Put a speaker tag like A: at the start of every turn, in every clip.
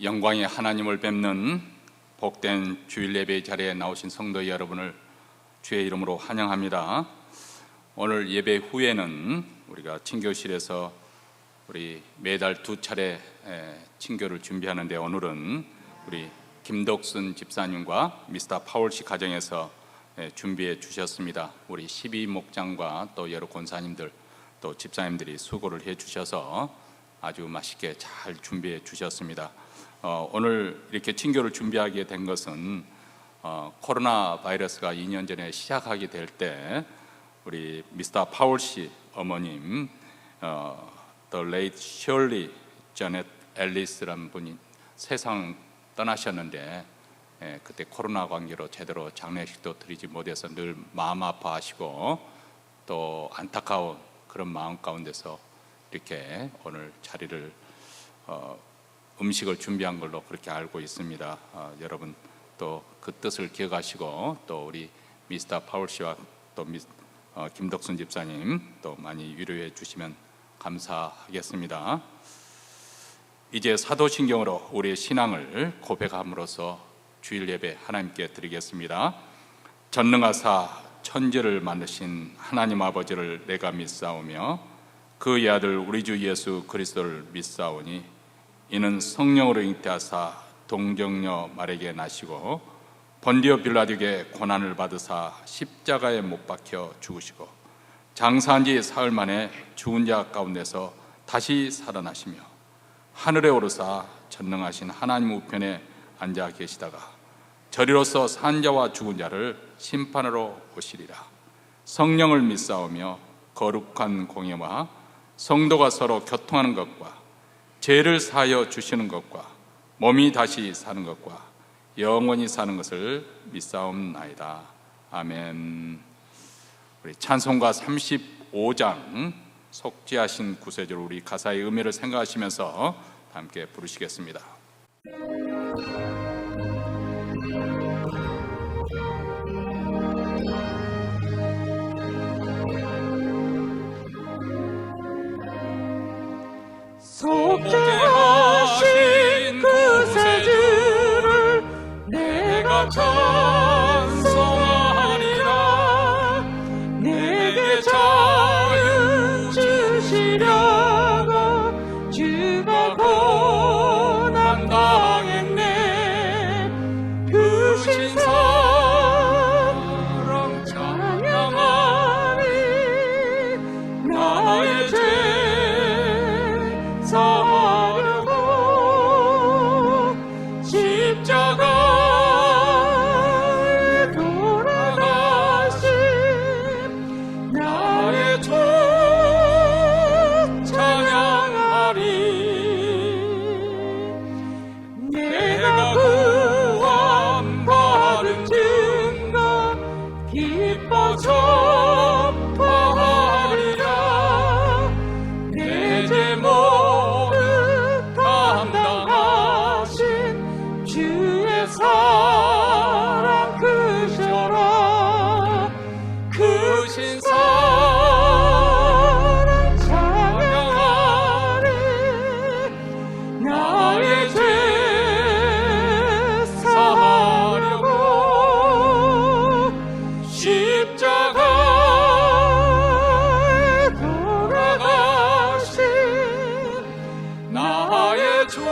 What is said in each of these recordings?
A: 영광의 하나님을 뵙는 복된 주일 예배 자리에 나오신 성도 여러분을 주의 이름으로 환영합니다. 오늘 예배 후에는 우리가 친교실에서 우리 매달 두 차례 친교를 준비하는데, 오늘은 우리 김덕순 집사님과 미스터 파울씨 가정에서 준비해 주셨습니다. 우리 12 목장과 또 여러 권사님들 또 집사님들이 수고를 해 주셔서 아주 맛있게 잘 준비해 주셨습니다. 오늘 이렇게 친교를 준비하게 된 것은 코로나 바이러스가 2년 전에 시작하게 될 때 우리 미스터 파울씨 어머님, The late Shirley Janet Ellis라는 분이 세상 떠나셨는데, 그때 코로나 관계로 제대로 장례식도 드리지 못해서 늘 마음 아파하시고 또 안타까운 그런 마음 가운데서 이렇게 오늘 자리를 음식을 준비한 걸로 그렇게 알고 있습니다. 여러분 또 그 뜻을 기억하시고 또 우리 미스터 파울 씨와 또 김덕순 집사님 또 많이 위로해 주시면 감사하겠습니다. 이제 사도신경으로 우리의 신앙을 고백함으로써 주일 예배 하나님께 드리겠습니다. 전능하사 천지를 만드신 하나님 아버지를 내가 믿사오며 그의 아들 우리 주 예수 그리스도를 믿사오니 이는 성령으로 잉태하사 동정녀 마리아에게 나시고 본디오 빌라도에게 고난을 받으사 십자가에 못 박혀 죽으시고 장사한 지 사흘 만에 죽은 자 가운데서 다시 살아나시며 하늘에 오르사 전능하신 하나님 우편에 앉아 계시다가 저리로서 산 자와 죽은 자를 심판하러 오시리라. 성령을 믿사오며 거룩한 공예와 성도가 서로 교통하는 것과 죄를 사하여 주시는 것과 몸이 다시 사는 것과 영원히 사는 것을 믿사옵나이다. 아멘. 우리 찬송가 35장 속죄하신 구세주로 우리 가사의 의미를 생각하시면서 함께 부르시겠습니다.
B: 속죄하신 구세주를 내가 찬송하리라. 내게 자유 주시려고 주가 고난 당했네. 그 신사랑 찬양하리. 나의 죄 사하려고 십자가에 돌아가신 나의 주 찬양하리. 내가 구원받은 증거 기뻐 전파하리라. 내 제목 주의 사랑 크셔라. 크신 사랑 찬양하리. 나의 죄 사하려고 십자가에 돌아가신 나의 주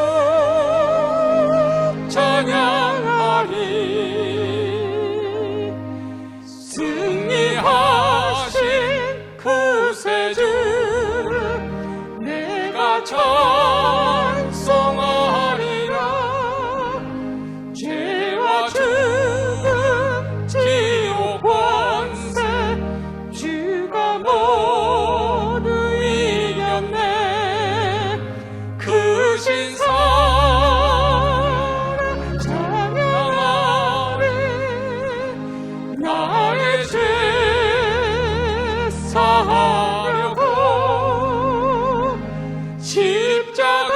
B: 찬양하리. 승리하신 구세주를 내가 찬송하리라. 죄와 죽음 지옥 권세 주가 모두 이겼네. 그 신사랑 찬양하리. 나의 죄 사하려고 십자가에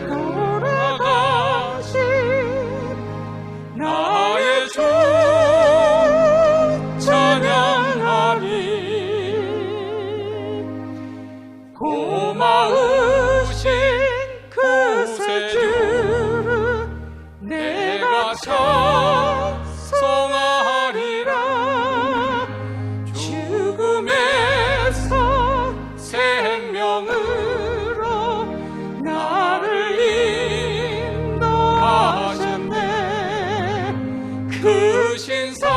B: 돌아가신 나의 주 찬양하리. 고마우신 그 찬송하리라. 죽음에서 생명으로 나를 인도하셨네. 그 신사랑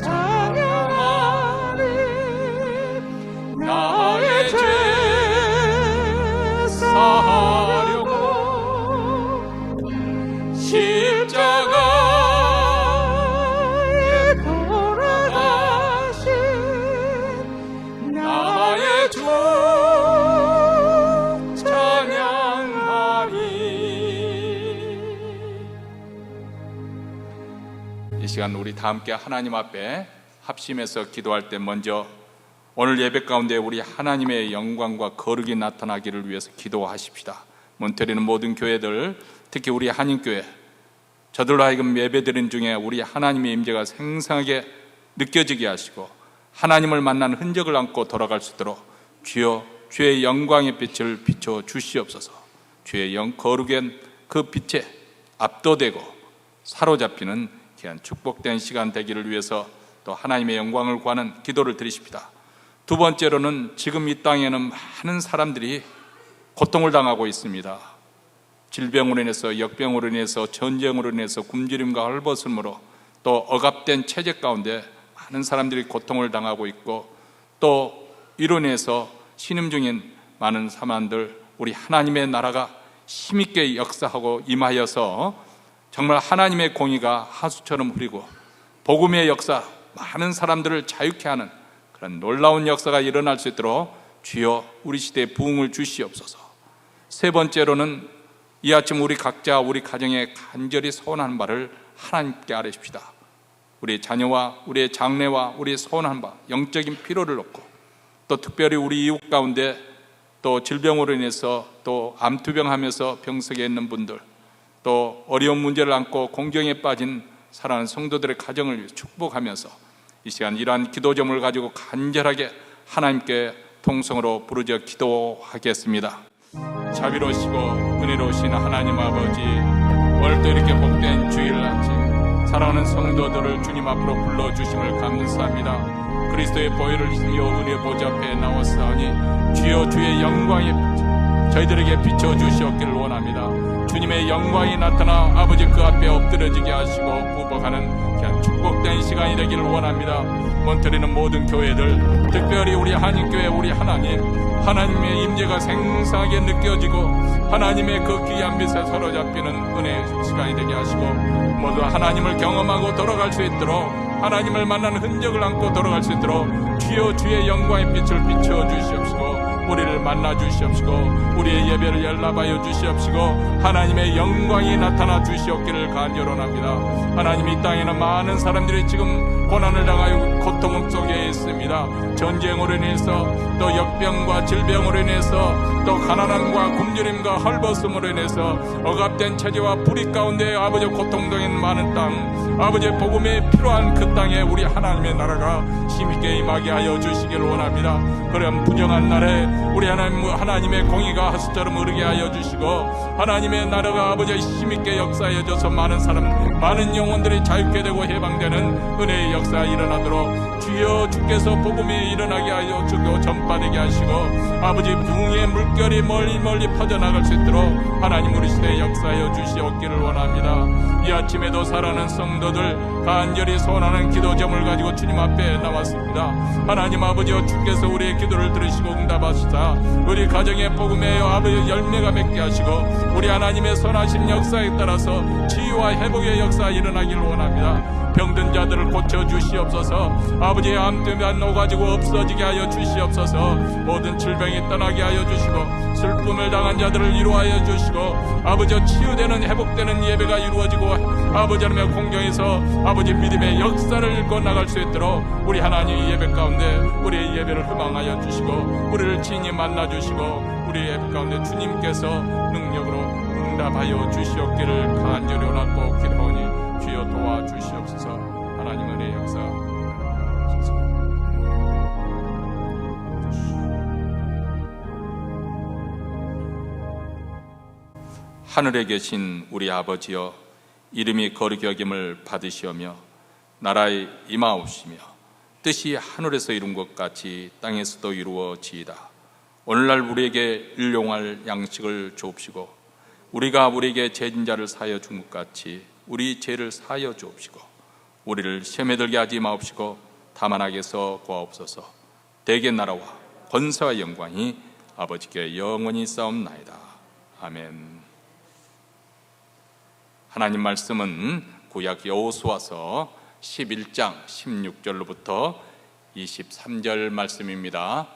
B: 찬양하리. 나의 죄 사하려고 십자가에 돌아가신 나의 주 찬양하리.
A: 이 시간 우리 다 함께 하나님 앞에 합심해서 기도할 때 먼저 오늘 예배 가운데 우리 하나님의 영광과 거룩이 나타나기를 위해서 기도하십시다. 몬테리는 모든 교회들, 특히 우리 한인교회, 저들로 하여금 예배드린 중에 우리 하나님의 임재가 생생하게 느껴지게 하시고 하나님을 만난 흔적을 안고 돌아갈 수 있도록 주여 주의 영광의 빛을 비춰 주시옵소서. 주의 거룩한 그 빛에 압도되고 사로잡히는 귀한 축복된 시간 되기를 위해서 또 하나님의 영광을 구하는 기도를 드리십시다. 두 번째로는 지금 이 땅에는 많은 사람들이 고통을 당하고 있습니다. 질병으로 인해서, 역병으로 인해서, 전쟁으로 인해서, 굶주림과 헐벗음으로 또 억압된 체제 가운데 많은 사람들이 고통을 당하고 있고 또 이로 인해서 신음 중인 많은 사람들, 우리 하나님의 나라가 힘있게 역사하고 임하여서 정말 하나님의 공의가 하수처럼 흐리고 복음의 역사, 많은 사람들을 자유케 하는 그런 놀라운 역사가 일어날 수 있도록 주여 우리 시대에 부흥을 주시옵소서. 세 번째로는 이 아침 우리 각자 우리 가정에 간절히 소원하는 바를 하나님께 아뢰십시다. 우리 자녀와 우리의 장래와 우리의 소원하는 바, 영적인 필요를 놓고 또 특별히 우리 이웃 가운데 또 질병으로 인해서 또 암투병하면서 병석에 있는 분들, 또 어려운 문제를 안고 공경에 빠진 사랑하는 성도들의 가정을 위해 축복하면서 이 시간 이러한 기도점을 가지고 간절하게 하나님께 통성으로 부르짖어 기도하겠습니다. 자비로우시고 은혜로우신 하나님 아버지, 오늘도 이렇게 복된 주일 아침 사랑하는 성도들을 주님 앞으로 불러주심을 감사합니다. 그리스도의 보혈을 힘입어 은혜 보좌 앞에 나왔사오니 주여 주의 영광의 빛 저희들에게 비춰주시옵기를 원합니다. 주님의 영광이 나타나 아버지 그 앞에 엎드려지게 하시고 부복하는 그냥 축복된 시간이 되기를 원합니다. 몬트리는 모든 교회들, 특별히 우리 한인교회 우리 하나님의 임재가 생생하게 느껴지고 하나님의 그 귀한 빛에 사로잡히는 은혜의 시간이 되게 하시고 모두 하나님을 경험하고 돌아갈 수 있도록 하나님을 만나는 흔적을 안고 돌아갈 수 있도록 주여 주의 영광의 빛을 비춰 주시옵시고 우리를 만나 주시옵시고 우리의 예배를 연락하여 주시옵시고 하나님의 영광이 나타나 주시옵기를 간절원합니다. 하나님, 이 땅에는 많은 사람들이 지금 고난을 당하여 고통 속에 있습니다. 전쟁으로 인해서 또 역병과 질병으로 인해서 또 가난함과 굶주림과 헐벗음으로 인해서 억압된 체제와 불의 가운데 아버지 고통당한 많은 땅, 아버지 복음이 필요한 그 땅에 우리 하나님의 나라가 힘있게 임하게 하여 주시기를 원합니다. 그런 부정한 날에 우리 하나님의 공의가 하수처럼 흐르게 하여 주시고 하나님의 나라가 아버지 힘있게 역사해 줘서 많은 사람, 많은 영혼들이 자유케 되고 해방되는 은혜의 역사가 일어나도록 주여 주께서 복음이 일어나게 하여 주고 전파되게 하시고 아버지 부흥의 물결이 멀리 퍼져나갈 수 있도록 하나님 우리 시대에 역사하여 주시옵기를 원합니다. 이 아침에도 사랑하는 성도들 간절히 소원하는 기도점을 가지고 주님 앞에 나왔습니다. 하나님 아버지여, 주께서 우리의 기도를 들으시고 응답하시사 우리 가정의 복음의 아버지 열매가 맺게 하시고 우리 하나님의 선하신 역사에 따라서 치유와 회복의 역사가 일어나기를 원합니다. 병든 자들을 고쳐 주시옵소서. 아버지의 암투병 오가지고 없어지게 하여 주시옵소서. 모든 질병이 떠나게 하여 주시고 슬픔을 당한 자들을 이루하여 주시고 아버지 치유되는 회복되는 예배가 이루어지고 아버지 하나님의 공경에서 아버지 믿음의 역사를 읽고 나갈 수 있도록 우리 하나님 예배 가운데 우리의 예배를 희망하여 주시고 우리를 친히 만나 주시고 우리 예배 가운데 주님께서 능력으로 응답하여 주시옵기를 간절히 원하고 기도하오니 주여 도와주시옵소서. 하나님 은혜의 역사 하늘에 계신 우리 아버지여, 이름이 거룩히 여김을 받으시오며 나라에 임하옵시며 뜻이 하늘에서 이룬 것 같이 땅에서도 이루어지이다. 오늘날 우리에게 일용할 양식을 주옵시고 우리가 우리에게 죄진 자를 사하여 준 것 같이 우리 죄를 사하여 주옵시고 우리를 시험에 들게 하지 마옵시고 다만 악에서 구하옵소서. 대개 나라와 권세와 영광이 아버지께 영원히 싸움나이다. 아멘. 하나님 말씀은 구약 여호수아서 11장 16절로부터 23절 말씀입니다.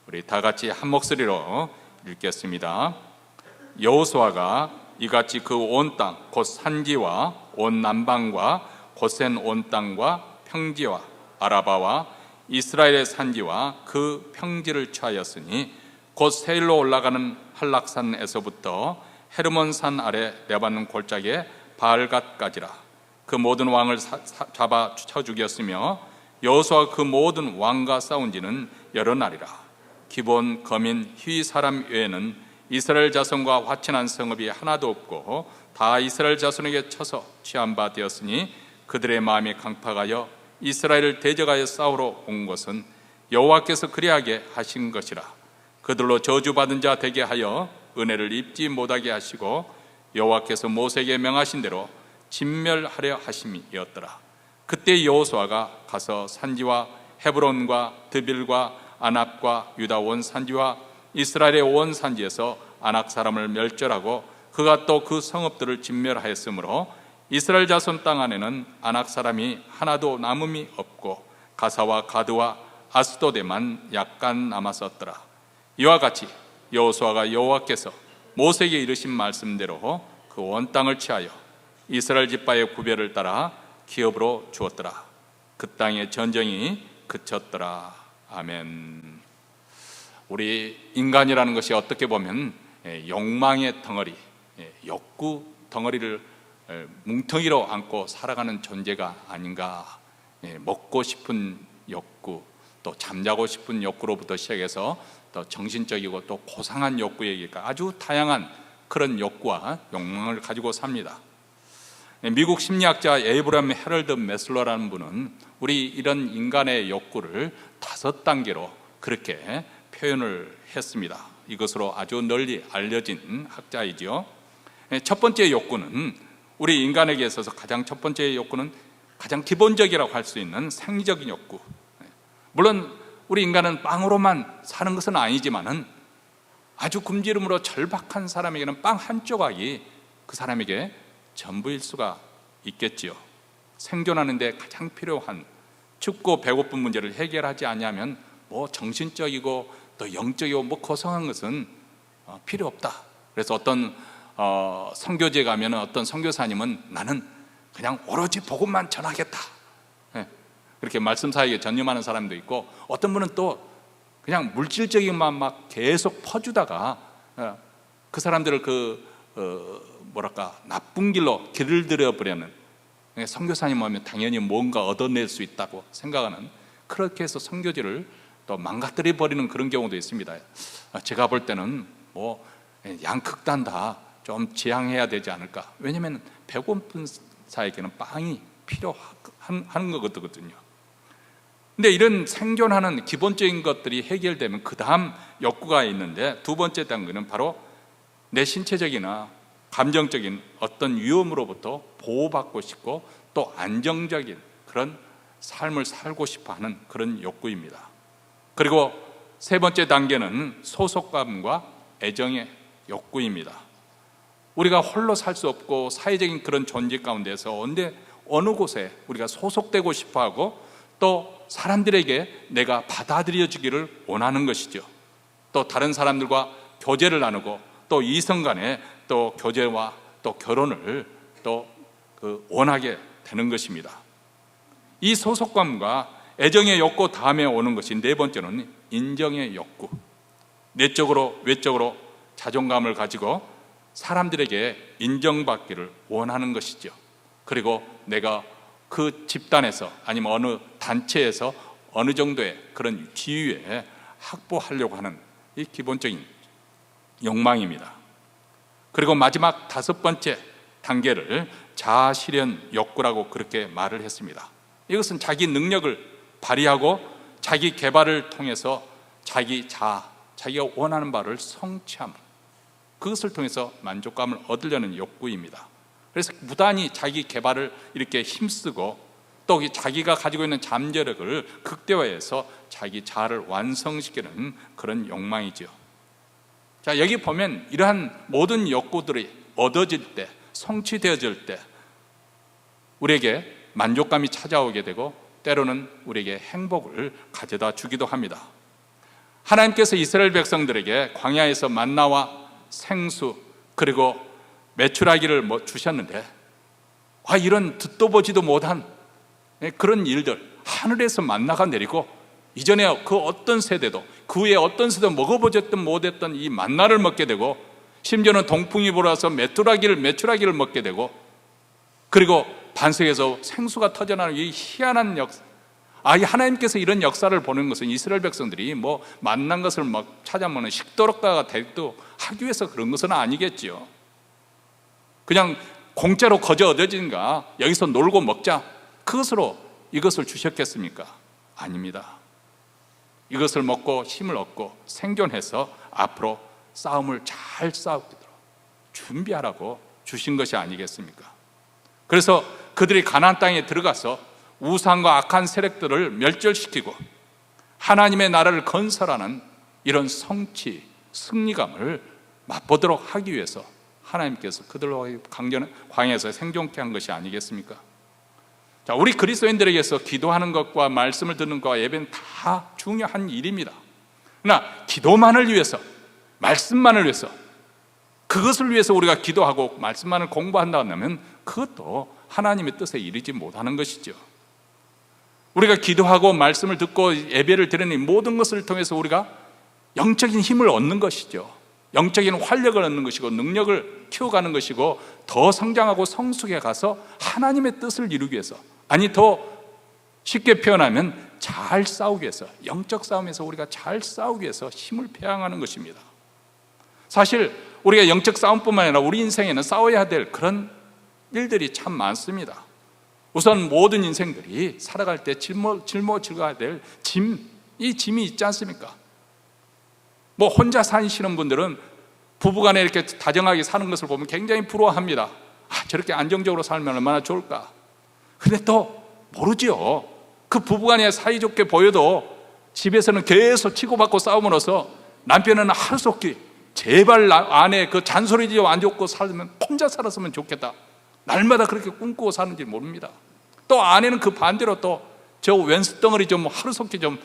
A: 우리 다 같이 한 목소리로 읽겠습니다. 여호수아가 이같이 그 온 땅 곧 산지와 온 남방과 고센 온 땅과 평지와 아라바와 이스라엘의 산지와 그 평지를 취하였으니 곧 세일로 올라가는 한락산에서부터 헤르몬 산 아래 레바논 골짜기에 바알갓까지라. 그 모든 왕을 잡아 쳐 죽였으며 여호수아 그 모든 왕과 싸운 지는 여러 날이라. 기본 거민 히위 사람 외에는 이스라엘 자손과 화친한 성읍이 하나도 없고 다 이스라엘 자손에게 쳐서 취한 바 되었으니 그들의 마음이 강팍하여 이스라엘을 대적하여 싸우러 온 것은 여호와께서 그리하게 하신 것이라. 그들로 저주받은 자 되게 하여 은혜를 입지 못하게 하시고 여호와께서 모세에게 명하신 대로 진멸하려 하심이었더라. 그때 여호수아가 가서 산지와 헤브론과 드빌과 아납과 유다 온 산지와 이스라엘의 온 산지에서 아낙 사람을 멸절하고 그가 또 그 성읍들을 진멸하였으므로 이스라엘 자손 땅 안에는 아낙 사람이 하나도 남음이 없고 가사와 가드와 아스도데만 약간 남았었더라. 이와 같이 여호수아가 여호와께서 모세에게 이르신 말씀대로 그 온 땅을 취하여 이스라엘 지파의 구별을 따라 기업으로 주었더라. 그 땅의 전쟁이 그쳤더라. 아멘. 우리 인간이라는 것이 어떻게 보면 욕망의 덩어리, 욕구 덩어리를 뭉텅이로 안고 살아가는 존재가 아닌가. 먹고 싶은 욕구, 또 잠자고 싶은 욕구로부터 시작해서 또 정신적이고 또 고상한 욕구에게 아주 다양한 그런 욕구와 욕망을 가지고 삽니다. 미국 심리학자 에이브람 헤럴드 메슬러라는 분은 우리 이런 인간의 욕구를 5단계로 그렇게 표현을 했습니다. 이것으로 아주 널리 알려진 학자이죠. 첫 번째 욕구는 우리 인간에게 있어서 가장 첫 번째 욕구는 가장 기본적이라고 할 수 있는 생리적인 욕구. 물론 우리 인간은 빵으로만 사는 것은 아니지만은 아주 굶주림으로 절박한 사람에게는 빵 한 조각이 그 사람에게 전부일 수가 있겠지요. 생존하는 데 가장 필요한 춥고 배고픈 문제를 해결하지 않으면 뭐 정신적이고 또 영적이고 뭐 고상한 것은 필요 없다. 그래서 어떤 선교지에 가면 어떤 선교사님은 나는 그냥 오로지 복음만 전하겠다, 그렇게 말씀 사역에 전념하는 사람도 있고, 어떤 분은 또 그냥 물질적인 것만 막 계속 퍼주다가 그 사람들을 나쁜 길로 길을 들여버리는, 선교사님 하면 당연히 뭔가 얻어낼 수 있다고 생각하는, 그렇게 해서 선교지를 또 망가뜨려 버리는 그런 경우도 있습니다. 제가 볼 때는 뭐 양극단 다 좀 지양해야 되지 않을까. 왜냐하면 배고픈 자에게는 빵이 필요한 거거든요. 근데 이런 생존하는 기본적인 것들이 해결되면 그 다음 욕구가 있는데, 두 번째 단계는 바로 내 신체적이나 감정적인 어떤 위험으로부터 보호받고 싶고 또 안정적인 그런 삶을 살고 싶어 하는 그런 욕구입니다. 그리고 세 번째 단계는 소속감과 애정의 욕구입니다. 우리가 홀로 살 수 없고 사회적인 그런 존재 가운데서 어느 곳에 우리가 소속되고 싶어 하고 또 사람들에게 내가 받아들여지기를 원하는 것이죠. 또 다른 사람들과 교제를 나누고 또 이성 간에 또 교제와 또 결혼을 또 원하게 되는 것입니다. 이 소속감과 애정의 욕구 다음에 오는 것이 네 번째는 인정의 욕구. 내적으로 외적으로 자존감을 가지고 사람들에게 인정받기를 원하는 것이죠. 그리고 내가 그 집단에서 아니면 어느 단체에서 어느 정도의 그런 지위에 확보하려고 하는 이 기본적인 욕망입니다. 그리고 마지막 5번째 단계를 자아실현 욕구라고 그렇게 말을 했습니다. 이것은 자기 능력을 발휘하고 자기 개발을 통해서 자기가 원하는 바를 성취함, 그것을 통해서 만족감을 얻으려는 욕구입니다. 그래서 무단히 자기 개발을 이렇게 힘쓰고 또 자기가 가지고 있는 잠재력을 극대화해서 자기 자아를 완성시키는 그런 욕망이죠. 자, 여기 보면 이러한 모든 욕구들이 얻어질 때, 성취되어질 때 우리에게 만족감이 찾아오게 되고 때로는 우리에게 행복을 가져다 주기도 합니다. 하나님께서 이스라엘 백성들에게 광야에서 만나와 생수 그리고 메추라기를 주셨는데 이런 듣도 보지도 못한 그런 일들, 하늘에서 만나가 내리고 이전에 그 어떤 세대도 그 후에 어떤 세대도 먹어보졌든 못했던 이 만나를 먹게 되고 심지어는 동풍이 불어서 메추라기를 먹게 되고 그리고 반석에서 생수가 터져나오는 이 희한한 역사, 이 하나님께서 이런 역사를 보는 것은 이스라엘 백성들이 만난 것을 찾아 먹는 식도락가가 되기도 하기 위해서 그런 것은 아니겠지요. 그냥 공짜로 거저 얻어지는가, 여기서 놀고 먹자, 그것으로 이것을 주셨겠습니까? 아닙니다. 이것을 먹고 힘을 얻고 생존해서 앞으로 싸움을 잘 싸우도록 준비하라고 주신 것이 아니겠습니까? 그래서 그들이 가나안 땅에 들어가서 우상과 악한 세력들을 멸절시키고 하나님의 나라를 건설하는 이런 성취, 승리감을 맛보도록 하기 위해서 하나님께서 그들로 광야에서 생존케 한 것이 아니겠습니까? 자, 우리 그리스도인들에게서 기도하는 것과 말씀을 듣는 것과 예배는 다 중요한 일입니다. 그러나 기도만을 위해서, 말씀만을 위해서, 그것을 위해서 우리가 기도하고 말씀만을 공부한다 하면 그것도 하나님의 뜻에 이르지 못하는 것이죠. 우리가 기도하고 말씀을 듣고 예배를 드리는 모든 것을 통해서 우리가 영적인 힘을 얻는 것이죠. 영적인 활력을 얻는 것이고 능력을 키워가는 것이고 더 성장하고 성숙해 가서 하나님의 뜻을 이루기 위해서, 아니 더 쉽게 표현하면 잘 싸우기 위해서, 영적 싸움에서 우리가 잘 싸우기 위해서 힘을 배양하는 것입니다. 사실 우리가 영적 싸움뿐만 아니라 우리 인생에는 싸워야 될 그런 일들이 참 많습니다. 우선 모든 인생들이 살아갈 때 짊어져야 될 이 짐이 있지 않습니까? 혼자 사시는 분들은 부부간에 이렇게 다정하게 사는 것을 보면 굉장히 부러워합니다. 저렇게 안정적으로 살면 얼마나 좋을까. 근데 또 모르지요. 그 부부간에 사이좋게 보여도 집에서는 계속 치고받고 싸움으로써 남편은 하루속히 제발 아내 그 잔소리지 안 좋고 살면 혼자 살았으면 좋겠다, 날마다 그렇게 꿈꾸고 사는지 모릅니다. 또 아내는 그 반대로 또 저 왼수덩어리 좀 하루속히 좀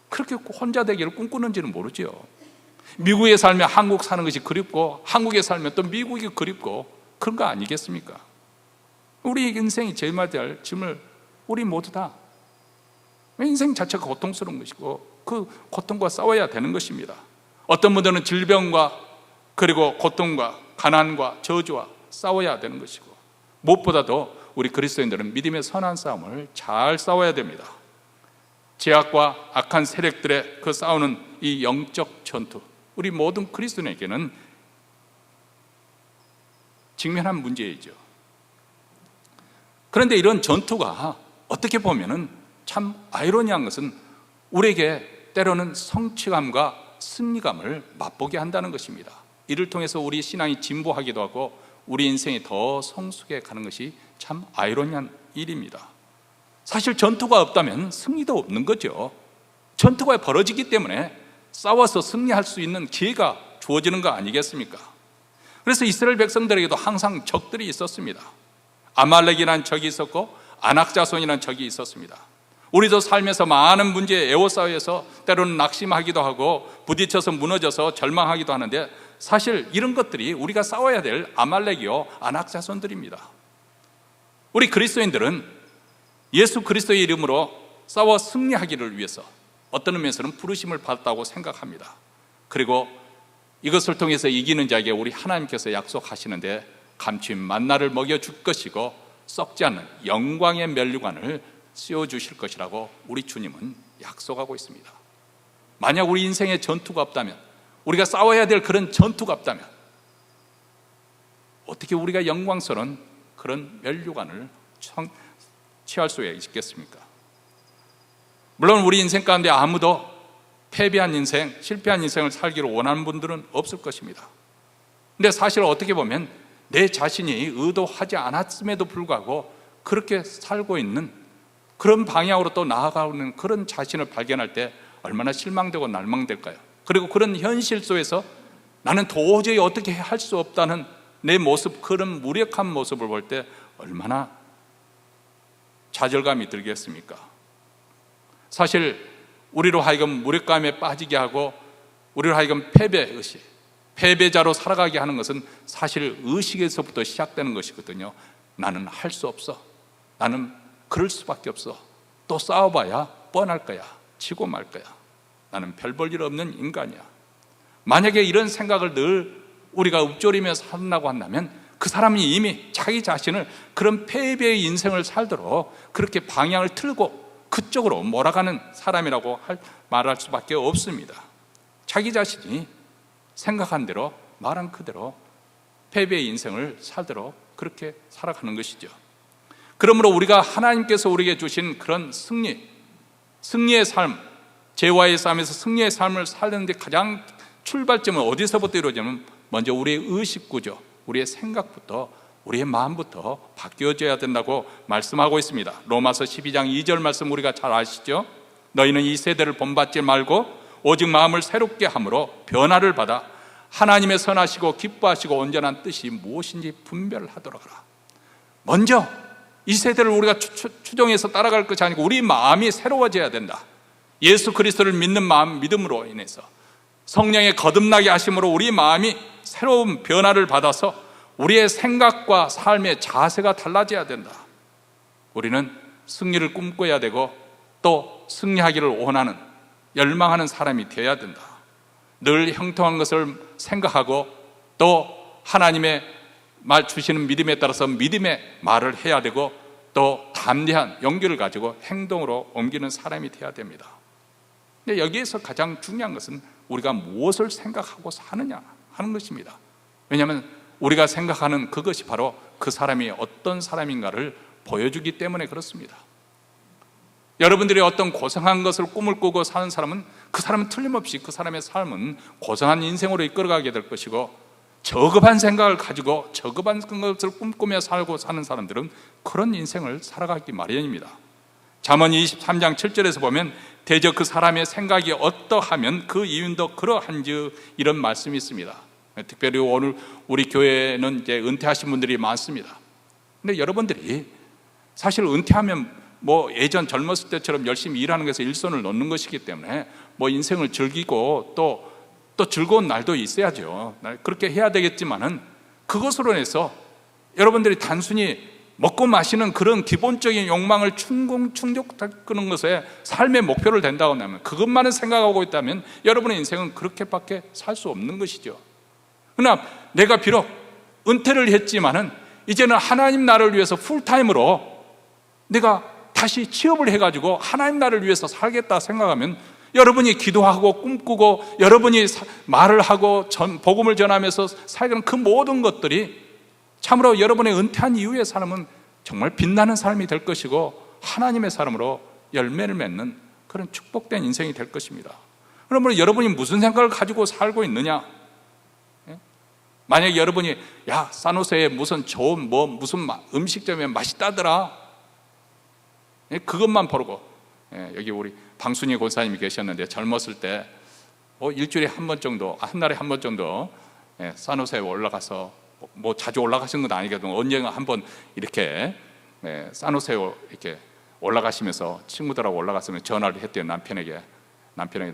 A: 그렇게 혼자 되기를 꿈꾸는지는 모르죠. 미국에 살면 한국 사는 것이 그립고 한국에 살면 또 미국이 그립고 그런 거 아니겠습니까? 우리 인생이 제일 맞을 짐을 우리 모두 다, 인생 자체가 고통스러운 것이고 그 고통과 싸워야 되는 것입니다. 어떤 분들은 질병과 그리고 고통과 가난과 저주와 싸워야 되는 것이고 무엇보다도 우리 그리스도인들은 믿음의 선한 싸움을 잘 싸워야 됩니다. 죄악과 악한 세력들의 그 싸우는 이 영적 전투, 우리 모든 그리스도인에게는 직면한 문제이죠. 그런데 이런 전투가 어떻게 보면은 참 아이러니한 것은 우리에게 때로는 성취감과 승리감을 맛보게 한다는 것입니다. 이를 통해서 우리 신앙이 진보하기도 하고 우리 인생이 더 성숙해 가는 것이 참 아이러니한 일입니다. 사실 전투가 없다면 승리도 없는 거죠. 전투가 벌어지기 때문에 싸워서 승리할 수 있는 기회가 주어지는 거 아니겠습니까? 그래서 이스라엘 백성들에게도 항상 적들이 있었습니다. 아말렉이라는 적이 있었고 아낙자손이라는 적이 있었습니다. 우리도 살면서 많은 문제에 에워싸여서 때로는 낙심하기도 하고 부딪혀서 무너져서 절망하기도 하는데 사실 이런 것들이 우리가 싸워야 될 아말렉이요 아낙자손들입니다. 우리 그리스도인들은 예수 그리스도의 이름으로 싸워 승리하기를 위해서 어떤 의미에서는 부르심을 받았다고 생각합니다. 그리고 이것을 통해서 이기는 자에게 우리 하나님께서 약속하시는데 감추인 만나를 먹여줄 것이고 썩지 않는 영광의 면류관을 씌워주실 것이라고 우리 주님은 약속하고 있습니다. 만약 우리 인생에 전투가 없다면, 우리가 싸워야 될 그런 전투가 없다면 어떻게 우리가 영광스러운 그런 멸류관을 취할 수 있겠습니까? 물론 우리 인생 가운데 아무도 패배한 인생, 실패한 인생을 살기를 원하는 분들은 없을 것입니다. 근데 사실 어떻게 보면 내 자신이 의도하지 않았음에도 불구하고 그렇게 살고 있는 그런 방향으로 또 나아가는 그런 자신을 발견할 때 얼마나 실망되고 날망될까요? 그리고 그런 현실 속에서 나는 도저히 어떻게 할 수 없다는 내 모습, 그런 무력한 모습을 볼 때 얼마나 좌절감이 들겠습니까? 사실 우리로 하여금 무력감에 빠지게 하고 우리로 하여금 패배의식, 패배자로 살아가게 하는 것은 사실 의식에서부터 시작되는 것이거든요. 나는 할 수 없어, 나는 그럴 수밖에 없어, 또 싸워봐야 뻔할 거야, 지고 말 거야, 나는 별 볼 일 없는 인간이야. 만약에 이런 생각을 늘 우리가 읊조리며 산다고 한다면 그 사람이 이미 자기 자신을 그런 패배의 인생을 살도록 그렇게 방향을 틀고 그쪽으로 몰아가는 사람이라고 말할 수밖에 없습니다. 자기 자신이 생각한 대로 말한 그대로 패배의 인생을 살도록 그렇게 살아가는 것이죠. 그러므로 우리가 하나님께서 우리에게 주신 그런 승리의 삶, 죄와의 싸움에서 승리의 삶을 살는데 가장 출발점은 어디서부터 이루어지냐면 먼저 우리의 의식구조, 우리의 생각부터, 우리의 마음부터 바뀌어져야 된다고 말씀하고 있습니다. 로마서 12장 2절 말씀 우리가 잘 아시죠? 너희는 이 세대를 본받지 말고 오직 마음을 새롭게 함으로 변화를 받아 하나님의 선하시고 기뻐하시고 온전한 뜻이 무엇인지 분별하도록 하라. 먼저 이 세대를 우리가 추종해서 따라갈 것이 아니고 우리 마음이 새로워져야 된다. 예수 그리스도를 믿는 마음, 믿음으로 인해서 성령의 거듭나게 하심으로 우리 마음이 새로운 변화를 받아서 우리의 생각과 삶의 자세가 달라져야 된다. 우리는 승리를 꿈꿔야 되고 또 승리하기를 원하는, 열망하는 사람이 되어야 된다. 늘 형통한 것을 생각하고 또 하나님의 말 주시는 믿음에 따라서 믿음의 말을 해야 되고 또 담대한 용기를 가지고 행동으로 옮기는 사람이 되어야 됩니다. 근데 여기에서 가장 중요한 것은 우리가 무엇을 생각하고 사느냐 하는 것입니다. 왜냐하면 우리가 생각하는 그것이 바로 그 사람이 어떤 사람인가를 보여주기 때문에 그렇습니다. 여러분들이 어떤 고상한 것을 꿈을 꾸고 사는 사람은 그 사람은 틀림없이 그 사람의 삶은 고상한 인생으로 이끌어가게 될 것이고, 저급한 생각을 가지고 저급한 것을 꿈꾸며 살고 사는 사람들은 그런 인생을 살아가기 마련입니다. 잠언 23장 7절에서 보면 대저 그 사람의 생각이 어떠하면 그 이윤도 그러한즉, 이런 말씀이 있습니다. 특별히 오늘 우리 교회는 이제 은퇴하신 분들이 많습니다. 근데 여러분들이 사실 은퇴하면 뭐 예전 젊었을 때처럼 열심히 일하는 것에 일손을 놓는 것이기 때문에 뭐 인생을 즐기고 또 즐거운 날도 있어야죠. 그렇게 해야 되겠지만은 그것으로 해서 여러분들이 단순히 먹고 마시는 그런 기본적인 욕망을 충족하는 것에 삶의 목표를 댄다고 하면, 그것만을 생각하고 있다면 여러분의 인생은 그렇게밖에 살 수 없는 것이죠. 그러나 내가 비록 은퇴를 했지만은 이제는 하나님 나라를 위해서 풀타임으로 내가 다시 취업을 해가지고 하나님 나라를 위해서 살겠다 생각하면, 여러분이 기도하고 꿈꾸고 여러분이 말을 하고 복음을 전하면서 살는 그 모든 것들이 참으로 여러분의 은퇴한 이후의 삶은 정말 빛나는 삶이 될 것이고 하나님의 사람으로 열매를 맺는 그런 축복된 인생이 될 것입니다. 그러면 여러분이 무슨 생각을 가지고 살고 있느냐? 만약에 여러분이 산호세에 무슨 좋은 무슨 음식점에 맛있다더라, 그것만 보고, 여기 우리 방순희 권사님이 계셨는데 젊었을 때 일주일에 한 번 정도, 한 달에 한 번 정도 산호세에 올라가서, 뭐 자주 올라가신 건 아니거든요. 언젠가 한 번 이렇게 산호세에 이렇게 올라가시면서 친구들하고 올라갔으면 전화를 했대요. 남편에게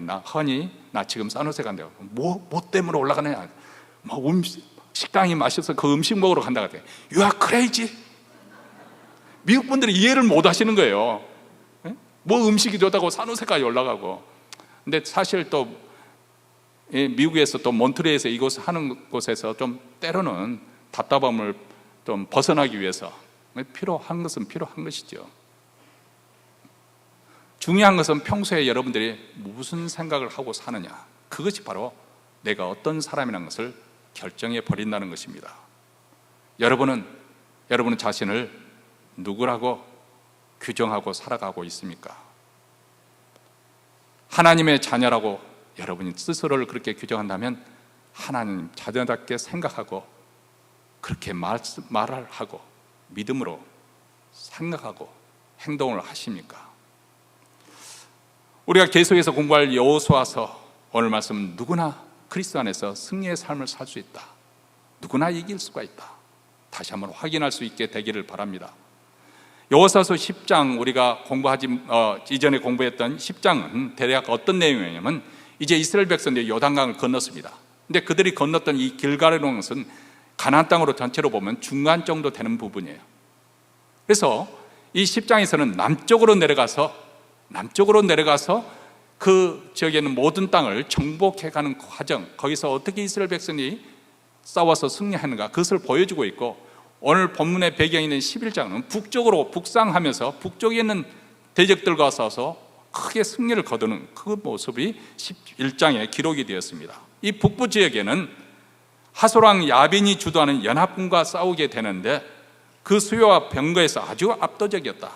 A: 나 허니 나 지금 산호세 간대요. 뭐 때문에 올라가느냐? 식당이 마셔서 그 음식 먹으러 간다 그래. You are crazy. 미국 분들이 이해를 못 하시는 거예요. 뭐 음식이 좋다고 산호세까지 올라가고. 근데 사실 또 미국에서 또 몬트리에서 이곳 하는 곳에서 좀 때로는 답답함을 좀 벗어나기 위해서 필요한 것은 필요한 것이죠. 중요한 것은 평소에 여러분들이 무슨 생각을 하고 사느냐, 그것이 바로 내가 어떤 사람이라는 것을 결정해 버린다는 것입니다. 여러분은 자신을 누구라고 규정하고 살아가고 있습니까? 하나님의 자녀라고 여러분이 스스로를 그렇게 규정한다면 하나님 자녀답게 생각하고 그렇게 말을 하고 믿음으로 생각하고 행동을 하십니까? 우리가 계속해서 공부할 여호수아서 오늘 말씀, 누구나 그리스도 안에서 승리의 삶을 살 수 있다, 누구나 이길 수가 있다, 다시 한번 확인할 수 있게 되기를 바랍니다. 여호수아서 10장, 우리가 이전에 공부했던 10장은 대략 어떤 내용이냐면, 이제 이스라엘 백성들이 요단강을 건넜습니다. 근데 그들이 건넜던 이 길가라는 것은 가나안 땅으로 전체로 보면 중간 정도 되는 부분이에요. 그래서 이 10장에서는 남쪽으로 내려가서 그 지역에는 모든 땅을 정복해가는 과정, 거기서 어떻게 이스라엘 백성이 싸워서 승리하는가, 그것을 보여주고 있고, 오늘 본문의 배경이 있는 11장은 북쪽으로 북상하면서 북쪽에 있는 대적들과 싸워서 크게 승리를 거두는 그 모습이 11장에 기록이 되었습니다. 이 북부 지역에는 하솔왕 야빈이 주도하는 연합군과 싸우게 되는데 그 수요와 병거에서 아주 압도적이었다.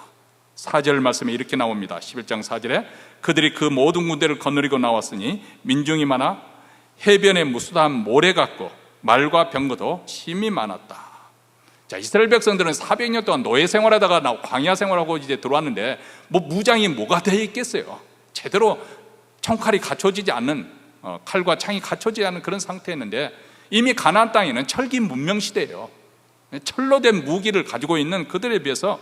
A: 4절 말씀에 이렇게 나옵니다. 11장 4절에 그들이 그 모든 군대를 거느리고 나왔으니 민중이 많아 해변에 무수한 모래 같고 말과 병거도 심히 많았다. 자, 이스라엘 백성들은 400년 동안 노예 생활하다가 광야 생활하고 이제 들어왔는데 무장이 뭐가 되어 있겠어요? 제대로 총칼이 갖춰지지 않는, 칼과 창이 갖춰지지 않는 그런 상태였는데, 이미 가나안 땅에는 철기 문명 시대예요. 철로 된 무기를 가지고 있는 그들에 비해서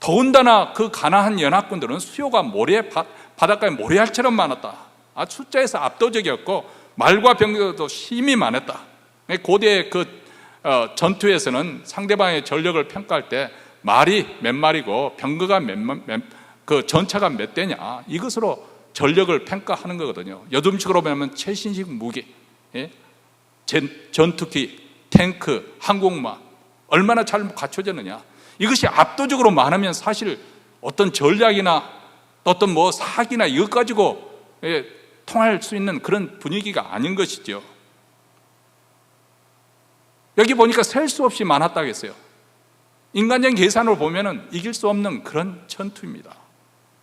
A: 더군다나 그 가나안 연합군들은 수요가 바닷가에 모래알처럼 많았다. 숫자에서 압도적이었고 말과 병거도 심히 많았다. 고대의 전투에서는 상대방의 전력을 평가할 때 말이 몇 마리고 병거가 그 전차가 몇 대냐, 이것으로 전력을 평가하는 거거든요. 요즘식으로 보면 최신식 무기, 전투기, 탱크, 항공모함 얼마나 잘 갖춰졌느냐, 이것이 압도적으로 많으면 사실 어떤 전략이나 어떤 사기나 이것 가지고 통할 수 있는 그런 분위기가 아닌 것이죠. 여기 보니까 셀 수 없이 많았다고 했어요. 인간적인 계산으로 보면 이길 수 없는 그런 전투입니다.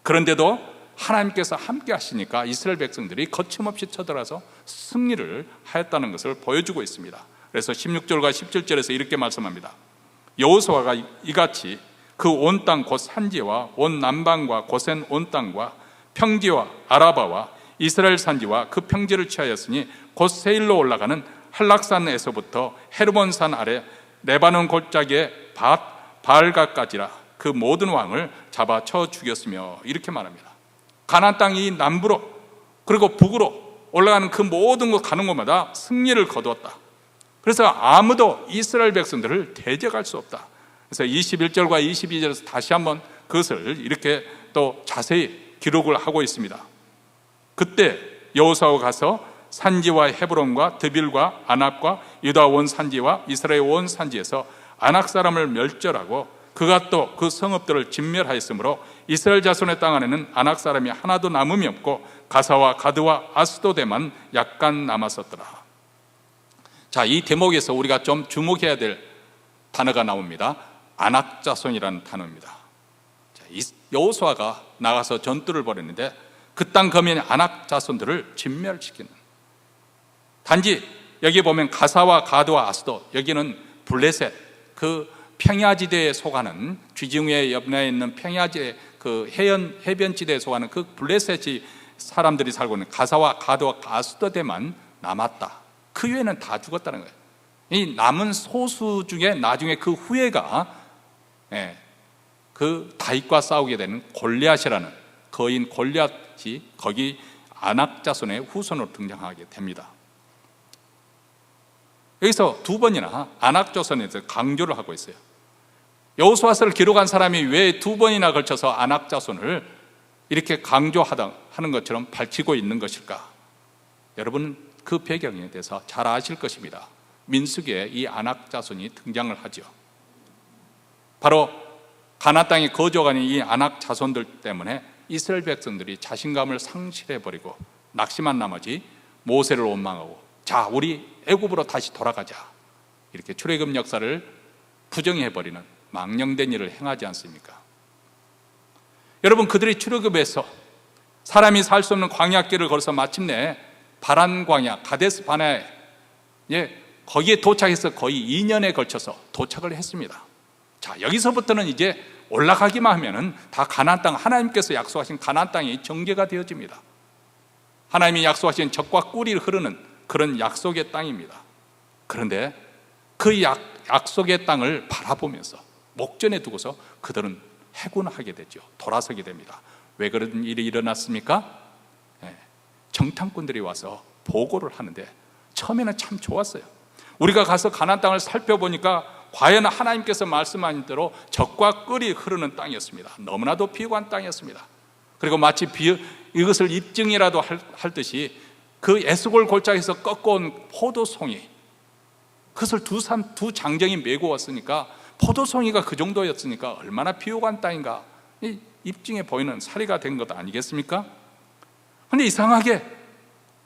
A: 그런데도 하나님께서 함께 하시니까 이스라엘 백성들이 거침없이 쳐들어서 승리를 하였다는 것을 보여주고 있습니다. 그래서 16절과 17절에서 이렇게 말씀합니다. 여호수아가 이같이 그 온 땅 곧 산지와 온 남방과 고센 온 땅과 평지와 아라바와 이스라엘 산지와 그 평지를 취하였으니 곧 세일로 올라가는 한락산에서부터 헤르몬산 아래 레바논 골짜기의 바알가까지라 그 모든 왕을 잡아 쳐 죽였으며, 이렇게 말합니다. 가나안 땅이 남부로 그리고 북으로 올라가는 그 모든 곳 가는 곳마다 승리를 거두었다. 그래서 아무도 이스라엘 백성들을 대적할 수 없다. 그래서 21절과 22절에서 다시 한번 그것을 이렇게 또 자세히 기록을 하고 있습니다. 그때 여호수아가 가서 산지와 헤브론과 드빌과 아납과 유다 온 산지와 이스라엘 온 산지에서 아낙 사람을 멸절하고 그가 또 그 성읍들을 진멸하였으므로 이스라엘 자손의 땅 안에는 아낙 사람이 하나도 남음이 없고 가사와 가드와 아스도데만 약간 남았었더라. 자, 이 대목에서 우리가 좀 주목해야 될 단어가 나옵니다. 아낙 자손이라는 단어입니다. 여호수아가 나가서 전투를 벌였는데 그 땅 거민 아낙 자손들을 진멸시키는, 단지 여기 보면 가사와 가드와 아스도, 여기는 블레셋, 그 평야지대에 속하는, 쥐중에 옆에 있는 평야지대 그 해변지대에 속하는 그 블레셋이 사람들이 살고 있는 가사와 가드와 아스도데만 남았다. 그 외에는 다 죽었다는 거예요. 이 남은 소수 중에 나중에 그 후예가 그 다윗과 싸우게 되는 골리앗이라는 거인 골리앗이 거기 아낙 자손의 후손으로 등장하게 됩니다. 여기서 두 번이나 아낙 자손에 대해서 강조를 하고 있어요. 여호수아서를 기록한 사람이 왜 두 번이나 걸쳐서 아낙 자손을 이렇게 강조하는 것처럼 밝히고 있는 것일까? 여러분 그 배경에 대해서 잘 아실 것입니다. 민수기에 이 아낙 자손이 등장을 하죠. 바로 가나안 땅에 거주하는 이 아낙 자손들 때문에 이스라엘 백성들이 자신감을 상실해버리고 낙심한 나머지 모세를 원망하고, 자, 우리 애굽으로 다시 돌아가자, 이렇게 출애굽 역사를 부정해버리는 망령된 일을 행하지 않습니까? 여러분, 그들이 출애굽에서 사람이 살 수 없는 광야길을 걸어서 마침내 바란 광야 가데스 바네아에 거기에 도착해서 거의 2년에 걸쳐서 도착을 했습니다. 자, 여기서부터는 이제 올라가기만 하면은 다 가나안 땅, 하나님께서 약속하신 가나안 땅이 정죄가 되어집니다. 하나님이 약속하신 젖과 꿀이 흐르는 그런 약속의 땅입니다. 그런데 그 약속의 땅을 바라보면서 목전에 두고서 그들은 해군하게 되죠. 돌아서게 됩니다. 왜 그런 일이 일어났습니까? 정탐꾼들이 와서 보고를 하는데 처음에는 참 좋았어요. 우리가 가서 가나안 땅을 살펴보니까 과연 하나님께서 말씀하신 대로 젖과 꿀이 흐르는 땅이었습니다. 너무나도 비옥한 땅이었습니다. 그리고 마치 이것을 입증이라도 할 듯이 그 에스골 골짜기에서 꺾어온 포도송이, 그것을 두 장정이 메고 왔으니까, 포도송이가 그 정도였으니까 얼마나 비옥한 땅인가 입증해 보이는 사례가 된 것 아니겠습니까? 그런데 이상하게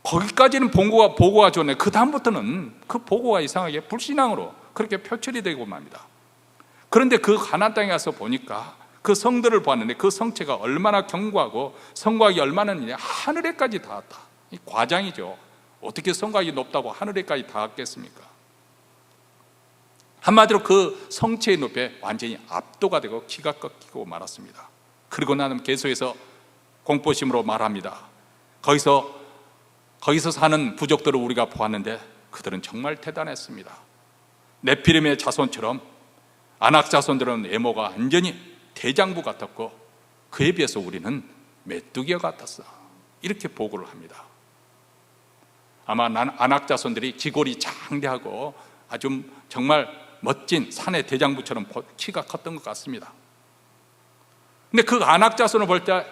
A: 거기까지는 보고가 좋네. 그 다음부터는 그 보고가 이상하게 불신앙으로 그렇게 표출이 되고 맙니다. 그런데 그 가나안 땅에 가서 보니까 그 성들을 보았는데 그 성체가 얼마나 견고하고 성곽이 얼마나 하늘에까지 닿았다. 이 과장이죠. 어떻게 성곽이 높다고 하늘에까지 닿았겠습니까? 한마디로 그 성체의 높이에 완전히 압도가 되고 기가 꺾이고 말았습니다. 그리고 나는 계속해서 공포심으로 말합니다. 거기서 사는 부족들을 우리가 보았는데 그들은 정말 대단했습니다. 네피림의 자손처럼 아낙 자손들은 외모가 완전히 대장부 같았고 그에 비해서 우리는 메뚜기와 같았어. 이렇게 보고를 합니다. 아마 아낙 자손들이 기골이 장대하고 아주 정말 멋진 산의 대장부처럼 키가 컸던 것 같습니다. 근데 그 아낙 자손을 볼 때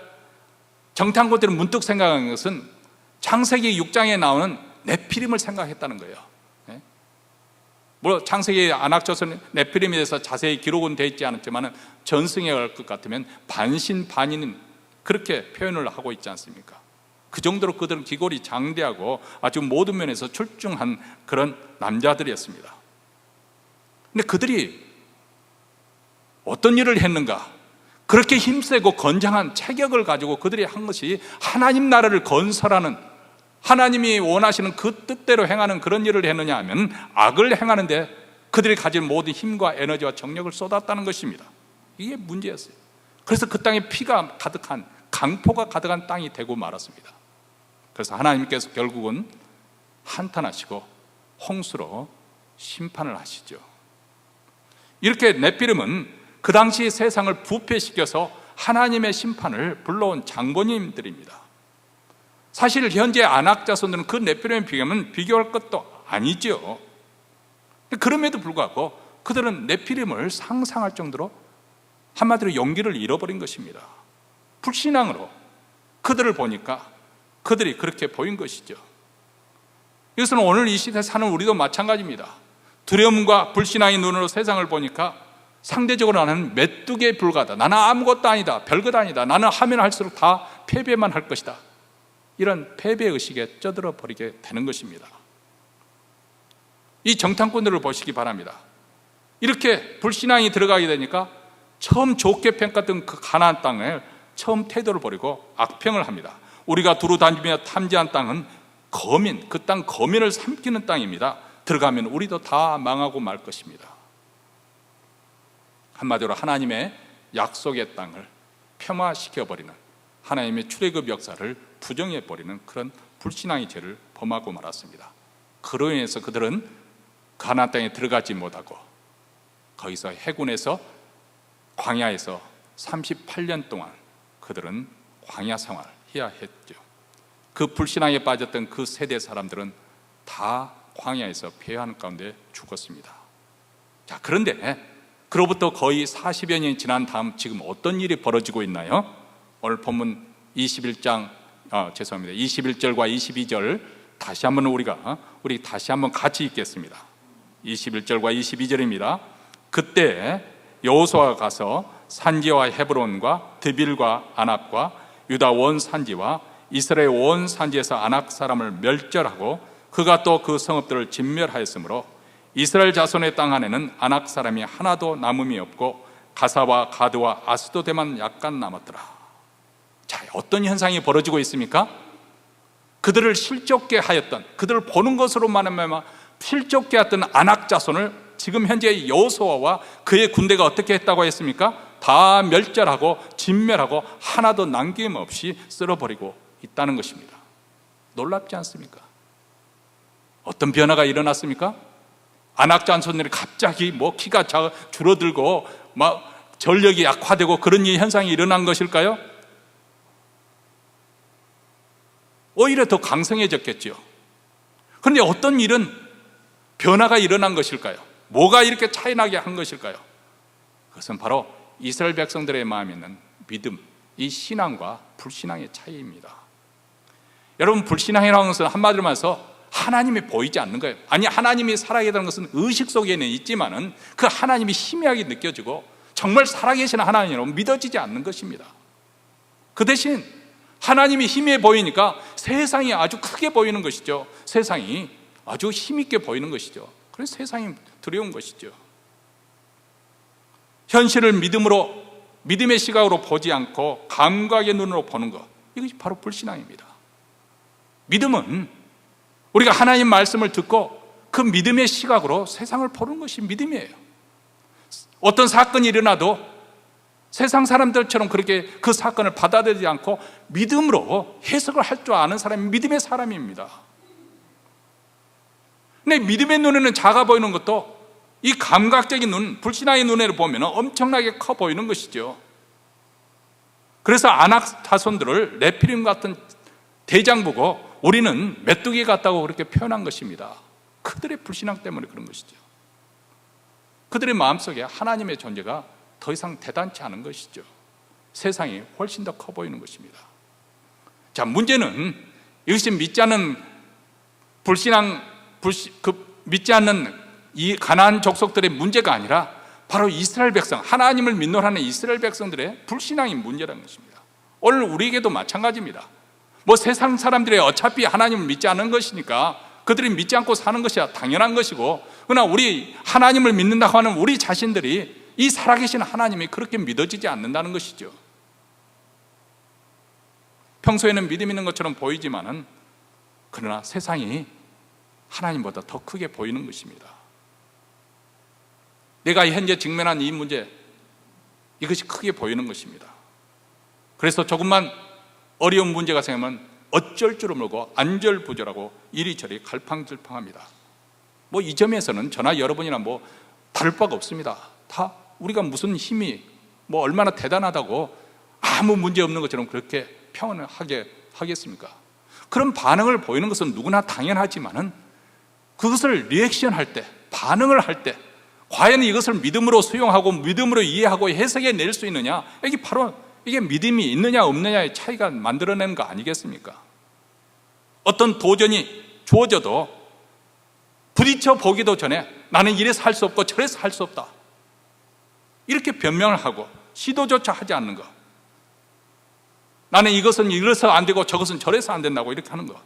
A: 정탐꾼들은 문득 생각한 것은 창세기 6장에 나오는 네피림을 생각했다는 거예요. 물론 창세기 아낙 자손 네피림에 대해서 자세히 기록은 되어 있지 않았지만 전승에 갈 것 같으면 반신반인 그렇게 표현을 하고 있지 않습니까? 그 정도로 그들은 기골이 장대하고 아주 모든 면에서 출중한 그런 남자들이었습니다. 근데 그들이 어떤 일을 했는가? 그렇게 힘세고 건장한 체격을 가지고 그들이 한 것이 하나님 나라를 건설하는, 하나님이 원하시는 그 뜻대로 행하는 그런 일을 했느냐 하면 악을 행하는데 그들이 가진 모든 힘과 에너지와 정력을 쏟았다는 것입니다. 이게 문제였어요. 그래서 그 땅에 피가 가득한, 강포가 가득한 땅이 되고 말았습니다. 그래서 하나님께서 결국은 한탄하시고 홍수로 심판을 하시죠. 이렇게 네피림은 그 당시 세상을 부패시켜서 하나님의 심판을 불러온 장본인들입니다. 사실 현재 아낙 자손들은 그 네피림에 비교할 것도 아니죠. 그럼에도 불구하고 그들은 네피림을 상상할 정도로 한마디로 용기를 잃어버린 것입니다. 불신앙으로 그들을 보니까 그들이 그렇게 보인 것이죠. 이것은 오늘 이 시대에 사는 우리도 마찬가지입니다. 두려움과 불신앙의 눈으로 세상을 보니까 상대적으로 나는 메뚜기에 불과하다, 나는 아무것도 아니다, 별것 아니다, 나는 하면 할수록 다 패배만 할 것이다, 이런 패배의식에 쩌들어 버리게 되는 것입니다. 이 정탐꾼들을 보시기 바랍니다. 이렇게 불신앙이 들어가게 되니까 처음 좋게 평가했던 그 가나안 땅을 처음 태도를 버리고 악평을 합니다. 우리가 두루 다니며 탐지한 땅은 거민, 그 땅 거민을 삼키는 땅입니다. 들어가면 우리도 다 망하고 말 것입니다. 한마디로 하나님의 약속의 땅을 폄하시켜버리는, 하나님의 출애굽 역사를 부정해버리는 그런 불신앙의 죄를 범하고 말았습니다. 그로 인해서 그들은 가나안 땅에 들어가지 못하고 거기서 해군에서 광야에서 38년 동안 그들은 광야 생활 해야 했죠. 그 불신앙에 빠졌던 그 세대 사람들은 다 광야에서 패하는 가운데 죽었습니다. 자, 그런데 그로부터 거의 40여 년이 지난 다음 지금 어떤 일이 벌어지고 있나요? 오늘 본문 21절과 22절 다시 한번 우리 다시 한번 같이 읽겠습니다. 21절과 22절입니다. 그때 여호수아가 가서 산지와 헤브론과 드빌과 아납과 유다 온 산지와 이스라엘 온 산지에서 아낙 사람을 멸절하고 그가 또 그 성읍들을 진멸하였으므로 이스라엘 자손의 땅 안에는 아낙 사람이 하나도 남음이 없고 가사와 가드와 아스도데만 약간 남았더라. 자, 어떤 현상이 벌어지고 있습니까? 그들을 실족게 하였던, 그들을 보는 것으로만 실족게 했던 아낙 자손을 지금 현재 여호수아와 그의 군대가 어떻게 했다고 했습니까? 다 멸절하고 진멸하고 하나도 남김없이 쓸어버리고 있다는 것입니다. 놀랍지 않습니까? 어떤 변화가 일어났습니까? 아낙 자손들이 갑자기 키가 줄어들고 전력이 약화되고 그런 현상이 일어난 것일까요? 오히려 더 강성해졌겠죠. 그런데 어떤 일은 변화가 일어난 것일까요? 뭐가 이렇게 차이나게 한 것일까요? 그것은 바로 이스라엘 백성들의 마음에 있는 믿음, 이 신앙과 불신앙의 차이입니다. 여러분, 불신앙이라는 것은 한마디로 말해서 하나님이 보이지 않는 거예요. 아니, 하나님이 살아계시다는 것은 의식 속에는 있지만은 그 하나님이 희미하게 느껴지고 정말 살아계시는 하나님으로 믿어지지 않는 것입니다. 그 대신 하나님이 희미해 보이니까 세상이 아주 크게 보이는 것이죠. 세상이 아주 힘있게 보이는 것이죠. 그래서 세상이 두려운 것이죠. 현실을 믿음의 시각으로 보지 않고 감각의 눈으로 보는 것, 이것이 바로 불신앙입니다. 믿음은 우리가 하나님 말씀을 듣고 그 믿음의 시각으로 세상을 보는 것이 믿음이에요. 어떤 사건이 일어나도 세상 사람들처럼 그렇게 그 사건을 받아들이지 않고 믿음으로 해석을 할 줄 아는 사람이 믿음의 사람입니다. 근데 믿음의 눈에는 작아 보이는 것도 이 감각적인 눈, 불신앙의 눈으로 보면 엄청나게 커 보이는 것이죠. 그래서 아낙 자손들을 네피림 같은 대장 보고 우리는 메뚜기 같다고 그렇게 표현한 것입니다. 그들의 불신앙 때문에 그런 것이죠. 그들의 마음속에 하나님의 존재가 더 이상 대단치 않은 것이죠. 세상이 훨씬 더 커 보이는 것입니다. 자, 문제는 이것이 믿지 않는 믿지 않는 이 가나안 족속들의 문제가 아니라 바로 이스라엘 백성, 하나님을 믿노라는 이스라엘 백성들의 불신앙이 문제라는 것입니다. 오늘 우리에게도 마찬가지입니다. 세상 사람들이 어차피 하나님을 믿지 않는 것이니까 그들이 믿지 않고 사는 것이 당연한 것이고, 그러나 우리 하나님을 믿는다고 하는 우리 자신들이 이 살아계신 하나님이 그렇게 믿어지지 않는다는 것이죠. 평소에는 믿음 있는 것처럼 보이지만은 그러나 세상이 하나님보다 더 크게 보이는 것입니다. 내가 현재 직면한 이 문제, 이것이 크게 보이는 것입니다. 그래서 조금만 어려운 문제가 생기면 어쩔 줄을 모르고 안절부절하고 이리저리 갈팡질팡합니다. 이 점에서는 저나 여러분이나 다를 바가 없습니다. 다 우리가 무슨 힘이 얼마나 대단하다고 아무 문제 없는 것처럼 그렇게 평안을 하겠습니까? 그런 반응을 보이는 것은 누구나 당연하지만은 그것을 리액션할 때, 반응을 할 때 과연 이것을 믿음으로 수용하고 믿음으로 이해하고 해석해 낼 수 있느냐, 이게 바로 이게 믿음이 있느냐 없느냐의 차이가 만들어내는 거 아니겠습니까? 어떤 도전이 주어져도 부딪혀 보기도 전에 나는 이래서 할 수 없고 저래서 할 수 없다, 이렇게 변명을 하고 시도조차 하지 않는 것, 나는 이것은 이래서 안 되고 저것은 저래서 안 된다고 이렇게 하는 것,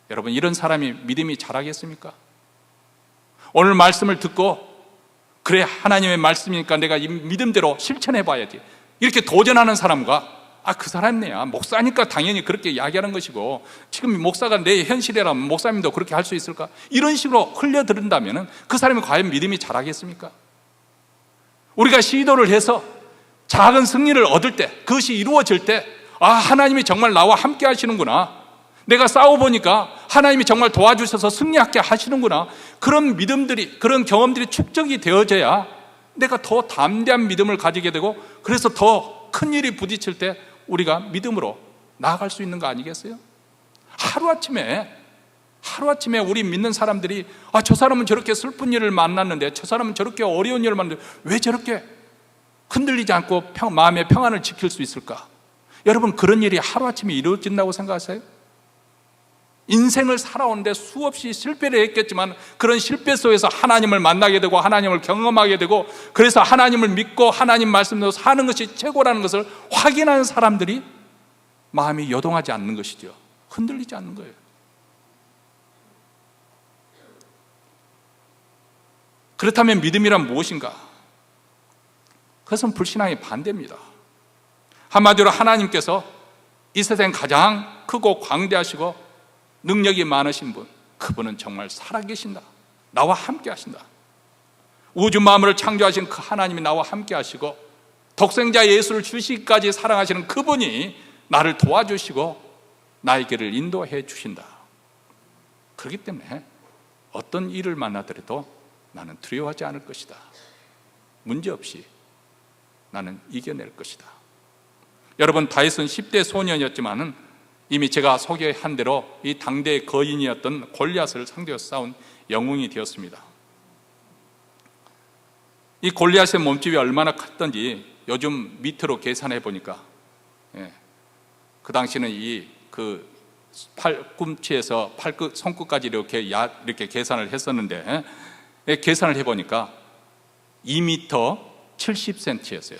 A: 여러분, 이런 사람이 믿음이 자라겠습니까? 오늘 말씀을 듣고 그래, 하나님의 말씀이니까 내가 이 믿음대로 실천해 봐야지, 이렇게 도전하는 사람과 그 사람이야, 목사니까 당연히 그렇게 이야기하는 것이고, 지금 목사가 내 현실이라면 목사님도 그렇게 할 수 있을까, 이런 식으로 흘려들은다면 그 사람이 과연 믿음이 자라겠습니까? 우리가 시도를 해서 작은 승리를 얻을 때, 그것이 이루어질 때 하나님이 정말 나와 함께 하시는구나, 내가 싸워보니까 하나님이 정말 도와주셔서 승리하게 하시는구나, 그런 믿음들이, 그런 경험들이 축적이 되어져야 내가 더 담대한 믿음을 가지게 되고, 그래서 더 큰 일이 부딪힐 때 우리가 믿음으로 나아갈 수 있는 거 아니겠어요? 하루아침에 우리 믿는 사람들이 저 사람은 저렇게 슬픈 일을 만났는데, 저 사람은 저렇게 어려운 일을 만났는데 왜 저렇게 흔들리지 않고 마음의 평안을 지킬 수 있을까? 여러분, 그런 일이 하루아침에 이루어진다고 생각하세요? 인생을 살아오는데 수없이 실패를 했겠지만 그런 실패 속에서 하나님을 만나게 되고 하나님을 경험하게 되고, 그래서 하나님을 믿고 하나님 말씀대로 사는 것이 최고라는 것을 확인하는 사람들이 마음이 요동하지 않는 것이죠. 흔들리지 않는 거예요. 그렇다면 믿음이란 무엇인가? 그것은 불신앙의 반대입니다. 한마디로 하나님께서 이 세상 가장 크고 광대하시고 능력이 많으신 분, 그분은 정말 살아계신다. 나와 함께 하신다. 우주 만물을 창조하신 그 하나님이 나와 함께 하시고 독생자 예수를 주시기까지 사랑하시는 그분이 나를 도와주시고 나의 길을 인도해 주신다. 그렇기 때문에 어떤 일을 만나더라도 나는 두려워하지 않을 것이다. 문제없이 나는 이겨낼 것이다. 여러분, 다윗은 10대 소년이었지만은 이미 제가 소개한 대로 이 당대의 거인이었던 골리앗을 상대로 싸운 영웅이 되었습니다. 이 골리앗의 몸집이 얼마나 컸던지 요즘 미터로 계산해 보니까, 그 당시는 그 팔꿈치에서 손끝까지 이렇게 계산을 했었는데, 계산을 해 보니까 2m 70cm였어요.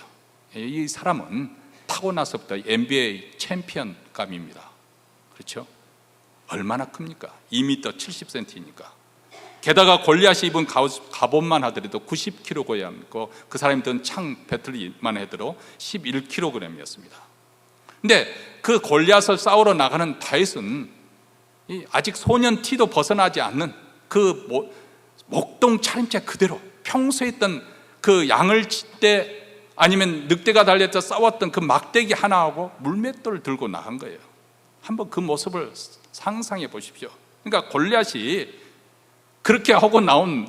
A: 이 사람은 타고나서부터 NBA 챔피언감입니다. 그렇죠? 얼마나 큽니까? 2m 70cm니까. 게다가 골리앗이 입은 갑옷만 하더라도 90kg이었고 그 사람이 든 창 배틀만 해도 11kg이었습니다. 근데 그 골리앗을 싸우러 나가는 다윗은 아직 소년 티도 벗어나지 않는 그 목동 차림새 그대로 평소에 있던 그 양을 칠 때 아니면 늑대가 달렸다 싸웠던 그 막대기 하나하고 물맷돌을 들고 나간 거예요. 한번 그 모습을 상상해 보십시오. 그러니까 골리앗이 그렇게 하고 나온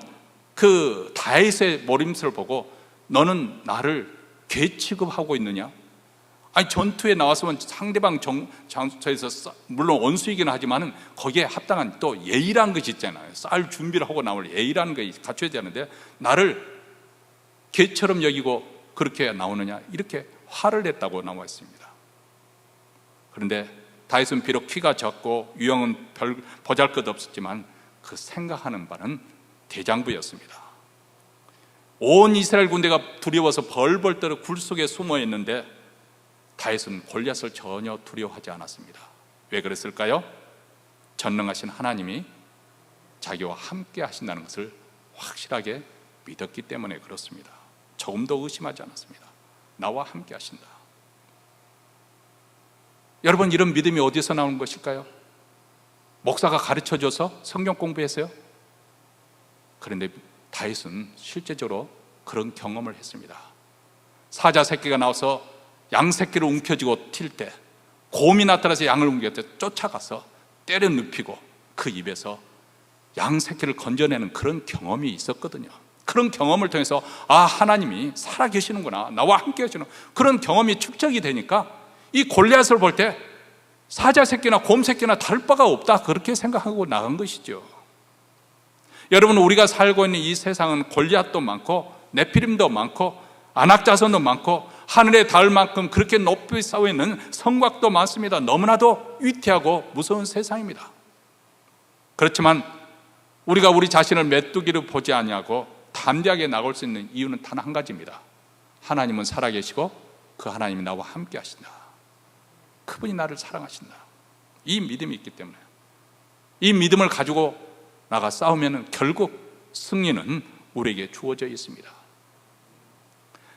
A: 그 다윗의 모림수를 보고 너는 나를 개 취급하고 있느냐? 아니, 전투에 나왔으면 상대방 장소에서 물론 원수이긴 하지만은 거기에 합당한 또 예의라는 것이 있잖아요. 싸울 준비를 하고 나올 예의라는 것이 갖춰야 되는데 나를 개처럼 여기고 그렇게 나오느냐? 이렇게 화를 냈다고 나와 있습니다. 그런데 다윗은 비록 키가 작고 유형은 별 보잘것없었지만 그 생각하는 바는 대장부였습니다. 온 이스라엘 군대가 두려워서 벌벌 떨어 굴 속에 숨어 있는데 다윗은 골리앗을 전혀 두려워하지 않았습니다. 왜 그랬을까요? 전능하신 하나님이 자기와 함께 하신다는 것을 확실하게 믿었기 때문에 그렇습니다. 조금도 의심하지 않았습니다. 나와 함께 하신다. 여러분, 이런 믿음이 어디서 나오는 것일까요? 목사가 가르쳐줘서 성경 공부했어요? 그런데 다윗은 실제적으로 그런 경험을 했습니다. 사자 새끼가 나와서 양 새끼를 움켜쥐고 튈 때, 곰이 나타나서 양을 움켜쥘 때 쫓아가서 때려 눕히고 그 입에서 양 새끼를 건져내는 그런 경험이 있었거든요. 그런 경험을 통해서 하나님이 살아계시는구나, 나와 함께 하시는 그런 경험이 축적이 되니까 이 골리앗을 볼 때 사자 새끼나 곰 새끼나 다를 바가 없다, 그렇게 생각하고 나간 것이죠. 여러분, 우리가 살고 있는 이 세상은 골리앗도 많고 네피림도 많고 안악자손도 많고 하늘에 닿을 만큼 그렇게 높이 쌓여 있는 성곽도 많습니다. 너무나도 위태하고 무서운 세상입니다. 그렇지만 우리가 우리 자신을 메뚜기로 보지 아니하고 담대하게 나갈 수 있는 이유는 단 한 가지입니다. 하나님은 살아계시고 그 하나님이 나와 함께 하신다. 그분이 나를 사랑하신다. 이 믿음이 있기 때문에 이 믿음을 가지고 나가 싸우면 결국 승리는 우리에게 주어져 있습니다.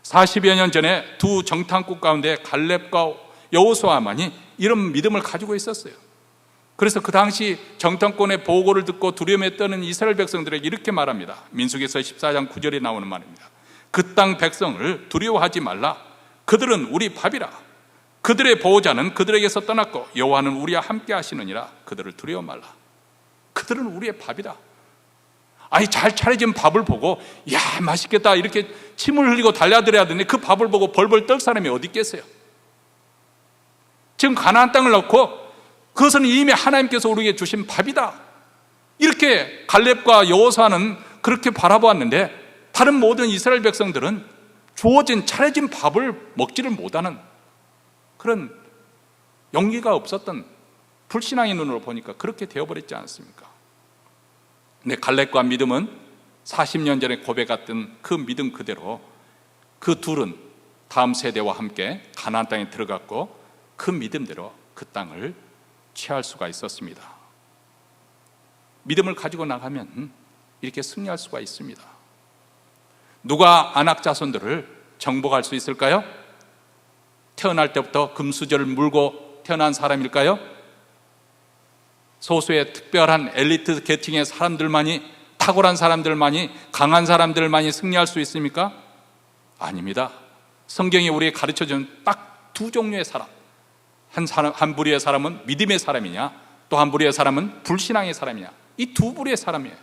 A: 40여 년 전에 두 정탐꾼 가운데 갈렙과 여호수아만이 이런 믿음을 가지고 있었어요. 그래서 그 당시 정탐꾼의 보고를 듣고 두려움에 떠는 이스라엘 백성들에게 이렇게 말합니다. 민수기서 14장 9절에 나오는 말입니다. 그 땅 백성을 두려워하지 말라. 그들은 우리 밥이라. 그들의 보호자는 그들에게서 떠났고 여호와는 우리와 함께 하시느니라. 그들을 두려워 말라. 그들은 우리의 밥이다. 아니, 잘 차려진 밥을 보고 야, 맛있겠다 이렇게 침을 흘리고 달려들어야 되는데 그 밥을 보고 벌벌 떨 사람이 어디 있겠어요? 지금 가나안 땅을 넣고 그것은 이미 하나님께서 우리에게 주신 밥이다, 이렇게 갈렙과 여호수아는 그렇게 바라보았는데 다른 모든 이스라엘 백성들은 주어진 차려진 밥을 먹지를 못하는 그런 용기가 없었던 불신앙의 눈으로 보니까 그렇게 되어버렸지 않습니까? 근데 갈렙과 믿음은 40년 전에 고백했던 그 믿음 그대로 그 둘은 다음 세대와 함께 가나안 땅에 들어갔고 그 믿음대로 그 땅을 취할 수가 있었습니다. 믿음을 가지고 나가면 이렇게 승리할 수가 있습니다. 누가 안악 자손들을 정복할 수 있을까요? 태어날 때부터 금수저를 물고 태어난 사람일까요? 소수의 특별한 엘리트 계층의 사람들만이, 탁월한 사람들만이, 강한 사람들만이 승리할 수 있습니까? 아닙니다. 성경이 우리에게 가르쳐주는 딱 두 종류의 사람, 한 부류의 사람은 믿음의 사람이냐, 또 한 부류의 사람은 불신앙의 사람이냐, 이 두 부류의 사람이에요.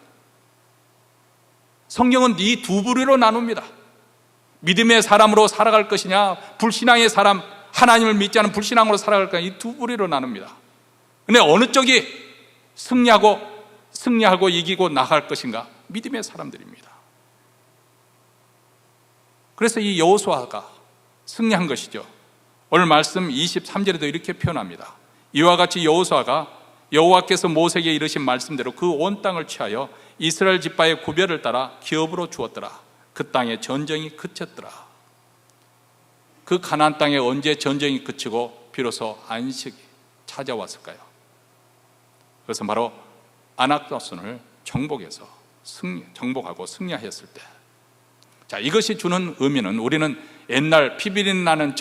A: 성경은 이 두 부류로 나눕니다. 믿음의 사람으로 살아갈 것이냐, 불신앙의 사람, 하나님을 믿지 않은 불신앙으로 살아갈 것이냐, 이 두 부류로 나눕니다. 근데 어느 쪽이 승리하고 이기고 나갈 것인가? 믿음의 사람들입니다. 그래서 이 여호수아가 승리한 것이죠. 오늘 말씀 23절에도 이렇게 표현합니다. 이와 같이 여호수아가 여호와께서 모세에게 이르신 말씀대로 그 온 땅을 취하여 이스라엘 지파의 구별을 따라 기업으로 주었더라. 그 땅에 전쟁이 그쳤더라. 그 가나안 땅에 언제 전쟁이 그치고 비로소 안식이 찾아왔을까요? 그것은 바로 안악 자손을 정복하고 승리하였을 때. 자, 이것이 주는 의미는 우리는 옛날 피비린 나는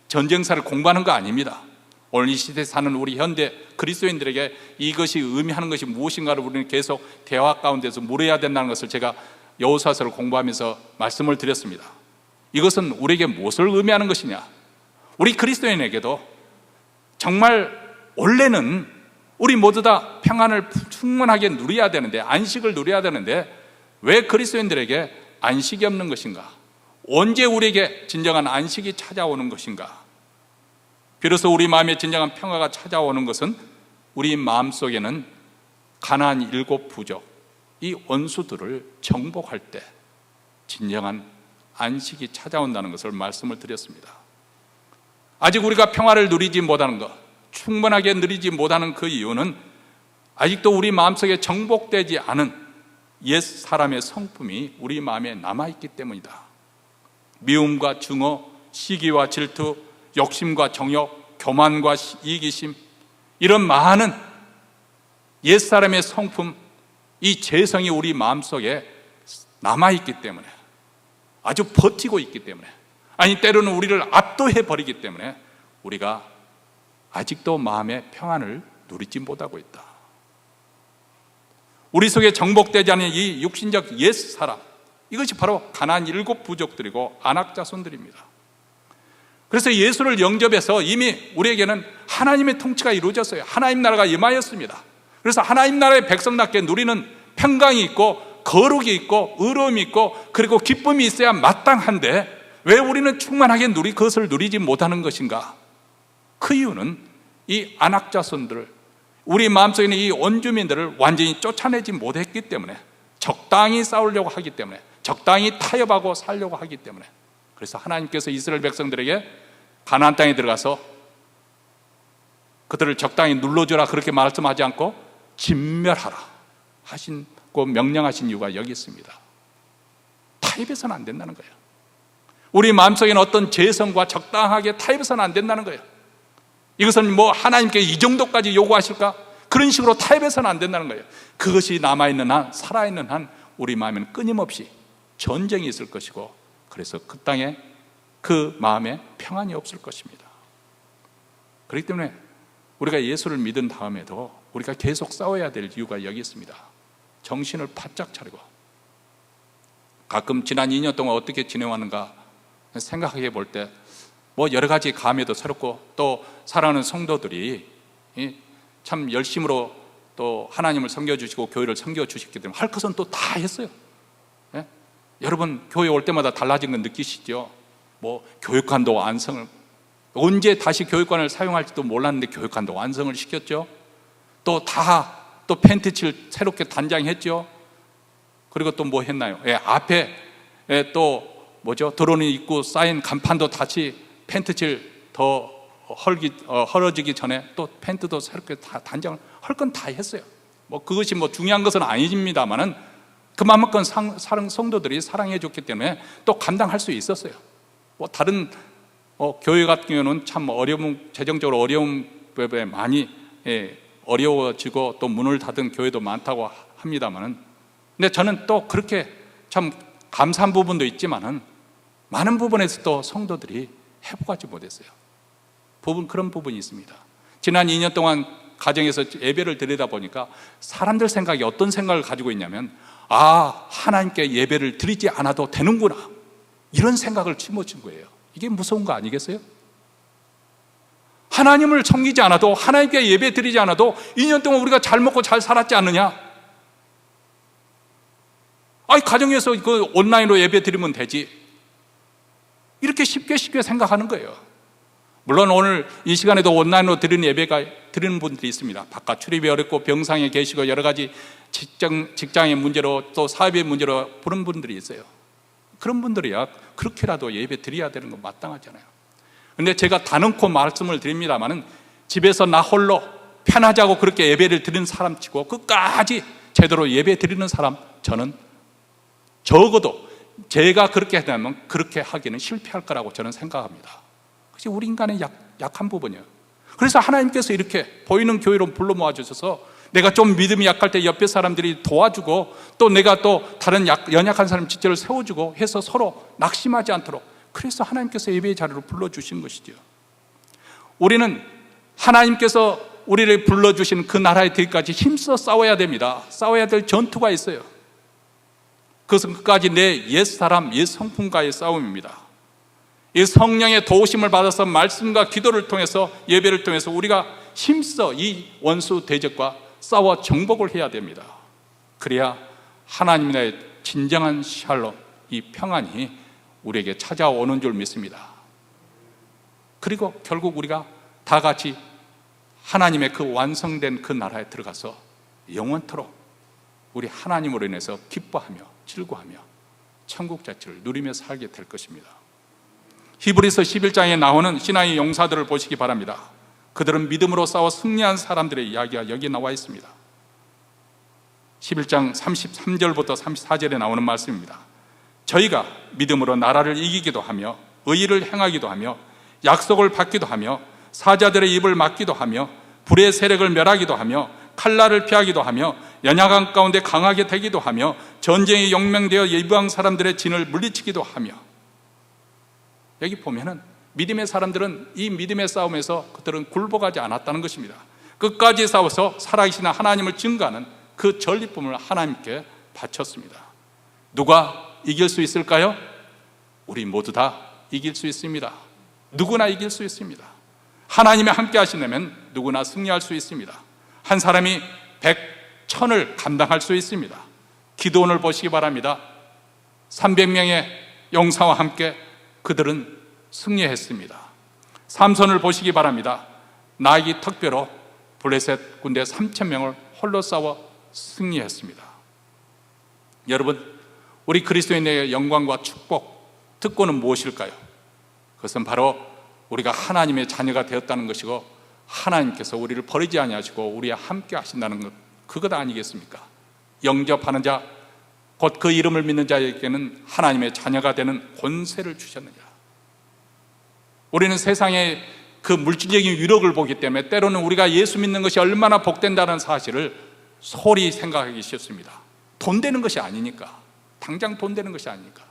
A: 전쟁사를 공부하는 거 아닙니다. 오늘 이 시대에 사는 우리 현대 그리스도인들에게 이것이 의미하는 것이 무엇인가를 우리는 계속 대화 가운데서 물어야 된다는 것을 제가 여호수아서를 공부하면서 말씀을 드렸습니다. 이것은 우리에게 무엇을 의미하는 것이냐? 우리 그리스도인에게도 정말 원래는 우리 모두 다 평안을 충분하게 누려야 되는데, 안식을 누려야 되는데 왜 그리스도인들에게 안식이 없는 것인가? 언제 우리에게 진정한 안식이 찾아오는 것인가? 비로소 우리 마음에 진정한 평화가 찾아오는 것은 우리 마음속에는 가나안 7 부족, 이 원수들을 정복할 때 진정한 안식이 찾아온다는 것을 말씀을 드렸습니다. 아직 우리가 평화를 누리지 못하는 것, 충분하게 누리지 못하는 그 이유는 아직도 우리 마음속에 정복되지 않은 옛 사람의 성품이 우리 마음에 남아있기 때문이다. 미움과 증오, 시기와 질투, 욕심과 정욕, 교만과 이기심, 이런 많은 옛 사람의 성품, 이 죄성이 우리 마음속에 남아있기 때문에, 아주 버티고 있기 때문에, 아니 때로는 우리를 압도해 버리기 때문에 우리가 아직도 마음의 평안을 누리지 못하고 있다. 우리 속에 정복되지 않은 이 육신적 옛 사람, 이것이 바로 가나안 7 부족들이고 안악 자손들입니다. 그래서 예수를 영접해서 이미 우리에게는 하나님의 통치가 이루어졌어요. 하나님 나라가 임하였습니다. 그래서 하나님 나라의 백성답게 누리는 평강이 있고 거룩이 있고 의로움이 있고 그리고 기쁨이 있어야 마땅한데 왜 우리는 충만하게 그것을 누리지 못하는 것인가? 그 이유는 이 안악 자손들을, 우리 마음속에 있는 이 원주민들을 완전히 쫓아내지 못했기 때문에, 적당히 싸우려고 하기 때문에, 적당히 타협하고 살려고 하기 때문에, 그래서 하나님께서 이스라엘 백성들에게 가나안 땅에 들어가서 그들을 적당히 눌러주라 그렇게 말씀하지 않고 진멸하라 하시고 명령하신 이유가 여기 있습니다. 타협해서는 안 된다는 거예요. 우리 마음속에는 어떤 죄성과 적당하게 타협해서는 안 된다는 거예요. 이것은 뭐 하나님께 이 정도까지 요구하실까? 그런 식으로 타협해서는 안 된다는 거예요. 그것이 남아있는 한, 살아있는 한 우리 마음에는 끊임없이 전쟁이 있을 것이고, 그래서 그 땅에 그 마음에 평안이 없을 것입니다. 그렇기 때문에 우리가 예수를 믿은 다음에도 우리가 계속 싸워야 될 이유가 여기 있습니다. 정신을 바짝 차리고, 가끔 지난 2년 동안 어떻게 지내왔는가 생각해 볼 때 뭐 여러 가지 감회도 새롭고, 또 사랑하는 성도들이 참 열심으로 또 하나님을 섬겨주시고 교회를 섬겨주셨기 때문에 할 것은 또 다 했어요. 예? 여러분 교회 올 때마다 달라진 건 느끼시죠? 뭐 교육관도 완성을, 언제 다시 교육관을 사용할지도 몰랐는데 교육관도 완성을 시켰죠. 또 펜트칠 새롭게 단장했죠. 그리고 또 뭐 했나요? 앞에 또 드론이 있고 쌓인 간판도 다시 펜트칠 더 헐어지기 전에 또 펜트도 새롭게 다 단장을 할 건 다 했어요. 뭐 그것이 뭐 중요한 것은 아닙니다만은 그만큼 성도들이 사랑해 줬기 때문에 또 감당할 수 있었어요. 뭐 다른 교회 같은 경우는 참 재정적으로 어려움에 많이 어려워지고 또 문을 닫은 교회도 많다고 합니다만은, 근데 저는 또 그렇게 참 감사한 부분도 있지만은 많은 부분에서 또 성도들이 회복하지 못했어요. 그런 부분이 있습니다. 지난 2년 동안 가정에서 예배를 드리다 보니까 사람들 생각이 어떤 생각을 가지고 있냐면, 하나님께 예배를 드리지 않아도 되는구나, 이런 생각을 심어준 거예요. 이게 무서운 거 아니겠어요? 하나님을 섬기지 않아도, 하나님께 예배 드리지 않아도 2년 동안 우리가 잘 먹고 잘 살았지 않느냐? 가정에서 온라인으로 예배 드리면 되지, 이렇게 쉽게 생각하는 거예요. 물론 오늘 이 시간에도 온라인으로 드리는 분들이 있습니다. 바깥 출입이 어렵고 병상에 계시고 여러 가지 직장의 문제로 또 사업의 문제로 부른 분들이 있어요. 그런 분들이야 그렇게라도 예배 드려야 되는 건 마땅하잖아요. 그런데 제가 단언코 말씀을 드립니다마는, 집에서 나 홀로 편하자고 그렇게 예배를 드리는 사람 치고 끝까지 제대로 예배 드리는 사람, 저는 적어도 제가 그렇게 하면 그렇게 하기는 실패할 거라고 저는 생각합니다. 그것이 우리 인간의 약한 부분이에요. 그래서 하나님께서 이렇게 보이는 교회로 불러 모아주셔서 내가 좀 믿음이 약할 때 옆에 사람들이 도와주고, 또 내가 또 다른 연약한 사람 지체를 세워주고 해서 서로 낙심하지 않도록, 그래서 하나님께서 예배의 자리로 불러주신 것이죠. 우리는 하나님께서 우리를 불러주신 그 나라에 들기까지 힘써 싸워야 됩니다. 싸워야 될 전투가 있어요. 그것은 끝까지 내 옛사람, 옛성품과의 싸움입니다. 이 성령의 도우심을 받아서 말씀과 기도를 통해서, 예배를 통해서 우리가 힘써 이 원수 대적과 싸워 정복을 해야 됩니다. 그래야 하나님의 진정한 샬롬, 이 평안이 우리에게 찾아오는 줄 믿습니다. 그리고 결국 우리가 다 같이 하나님의 그 완성된 그 나라에 들어가서 영원토록 우리 하나님으로 인해서 기뻐하며 즐거워하며 천국 자체를 누리며 살게 될 것입니다. 히브리서 11장에 나오는 신앙의 용사들을 보시기 바랍니다. 그들은 믿음으로 싸워 승리한 사람들의 이야기가 여기 나와 있습니다. 11장 33절부터 34절에 나오는 말씀입니다. 저희가 믿음으로 나라를 이기기도 하며 의의를 행하기도 하며 약속을 받기도 하며 사자들의 입을 막기도 하며 불의 세력을 멸하기도 하며 칼날을 피하기도 하며 연약한 가운데 강하게 되기도 하며 전쟁에 용맹되어 이방 사람들의 진을 물리치기도 하며. 여기 보면은 믿음의 사람들은 이 믿음의 싸움에서 그들은 굴복하지 않았다는 것입니다. 끝까지 싸워서 살아계신 하나님을 증거하는 그 전리품을 하나님께 바쳤습니다. 누가 이길 수 있을까요? 우리 모두 다 이길 수 있습니다. 누구나 이길 수 있습니다. 하나님이 함께 하시려면 누구나 승리할 수 있습니다. 한 사람이 100,000을 감당할 수 있습니다. 기드온을 보시기 바랍니다. 300명의 용사와 함께 그들은 승리했습니다. 삼손을 보시기 바랍니다. 나귀 턱뼈로 블레셋 군대 3,000명을 홀로 싸워 승리했습니다. 여러분, 우리 그리스도인의 영광과 축복, 특권은 무엇일까요? 그것은 바로 우리가 하나님의 자녀가 되었다는 것이고, 하나님께서 우리를 버리지 아니하시고 우리와 함께 하신다는 것, 그것 아니겠습니까? 영접하는 자, 곧 그 이름을 믿는 자에게는 하나님의 자녀가 되는 권세를 주셨느냐. 우리는 세상의 그 물질적인 유력을 보기 때문에 때로는 우리가 예수 믿는 것이 얼마나 복된다는 사실을 소홀히 생각하기 쉽습니다. 돈 되는 것이 아니니까, 당장 돈 되는 것이 아니니까.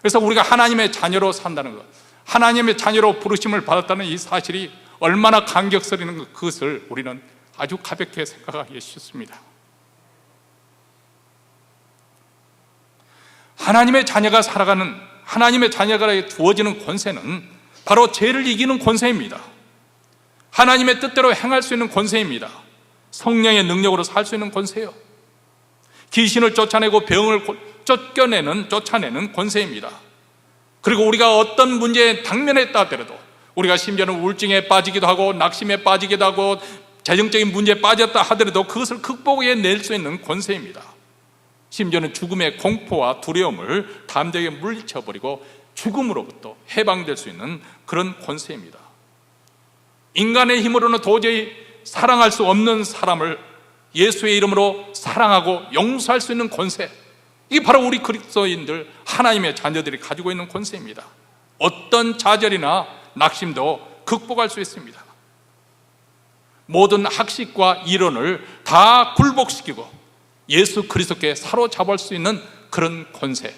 A: 그래서 우리가 하나님의 자녀로 산다는 것, 하나님의 자녀로 부르심을 받았다는 이 사실이 얼마나 감격스러운 것, 그것을 우리는 아주 가볍게 생각하기 쉽습니다. 하나님의 자녀가 살아가는, 하나님의 자녀가 주어지는 권세는 바로 죄를 이기는 권세입니다. 하나님의 뜻대로 행할 수 있는 권세입니다. 성령의 능력으로 살 수 있는 권세요. 귀신을 쫓아내고 병을 쫓아내는 권세입니다. 그리고 우리가 어떤 문제에 당면했다 하더라도, 우리가 심지어는 우울증에 빠지기도 하고 낙심에 빠지기도 하고 재정적인 문제에 빠졌다 하더라도 그것을 극복해낼 수 있는 권세입니다. 심지어는 죽음의 공포와 두려움을 담대하게 물리쳐버리고 죽음으로부터 해방될 수 있는 그런 권세입니다. 인간의 힘으로는 도저히 사랑할 수 없는 사람을 예수의 이름으로 사랑하고 용서할 수 있는 권세, 이게 바로 우리 그리스도인들, 하나님의 자녀들이 가지고 있는 권세입니다. 어떤 좌절이나 낙심도 극복할 수 있습니다. 모든 학식과 이론을 다 굴복시키고 예수 그리스도께 사로잡을 수 있는 그런 권세,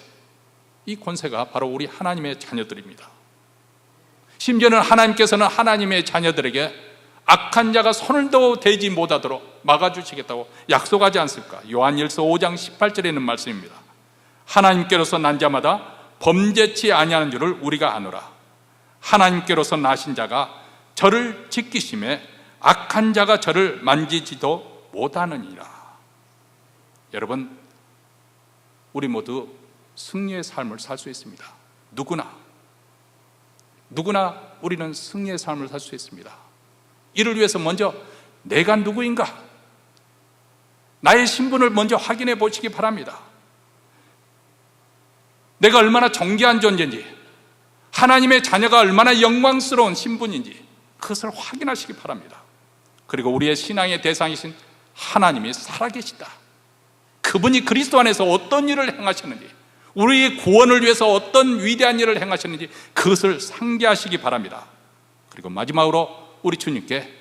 A: 이 권세가 바로 우리 하나님의 자녀들입니다. 심지어는 하나님께서는 하나님의 자녀들에게 악한 자가 손을 더 대지 못하도록 막아주시겠다고 약속하지 않습니까? 요한일서 5장 18절에 있는 말씀입니다. 하나님께로서 난 자마다 범죄치 아니하는 줄을 우리가 아노라. 하나님께로서 나신 자가 저를 지키심에 악한 자가 저를 만지지도 못하느니라. 여러분, 우리 모두 승리의 삶을 살 수 있습니다. 누구나 우리는 승리의 삶을 살 수 있습니다. 이를 위해서 먼저 내가 누구인가, 나의 신분을 먼저 확인해 보시기 바랍니다. 내가 얼마나 존귀한 존재인지, 하나님의 자녀가 얼마나 영광스러운 신분인지 그것을 확인하시기 바랍니다. 그리고 우리의 신앙의 대상이신 하나님이 살아계시다, 그분이 그리스도 안에서 어떤 일을 행하셨는지, 우리의 구원을 위해서 어떤 위대한 일을 행하셨는지 그것을 상기하시기 바랍니다. 그리고 마지막으로 우리 주님께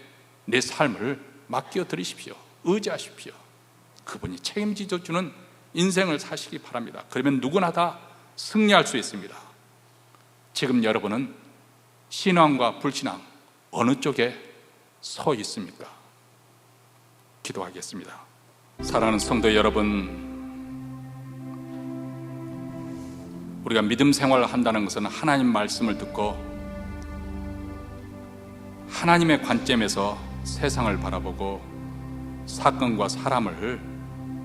A: 내 삶을 맡겨 드리십시오. 의지하십시오. 그분이 책임져 주는 인생을 사시기 바랍니다. 그러면 누구나 다 승리할 수 있습니다. 지금 여러분은 신앙과 불신앙 어느 쪽에 서 있습니까? 기도하겠습니다. 사랑하는 성도 여러분, 우리가 믿음 생활을 한다는 것은 하나님 말씀을 듣고 하나님의 관점에서 세상을 바라보고 사건과 사람을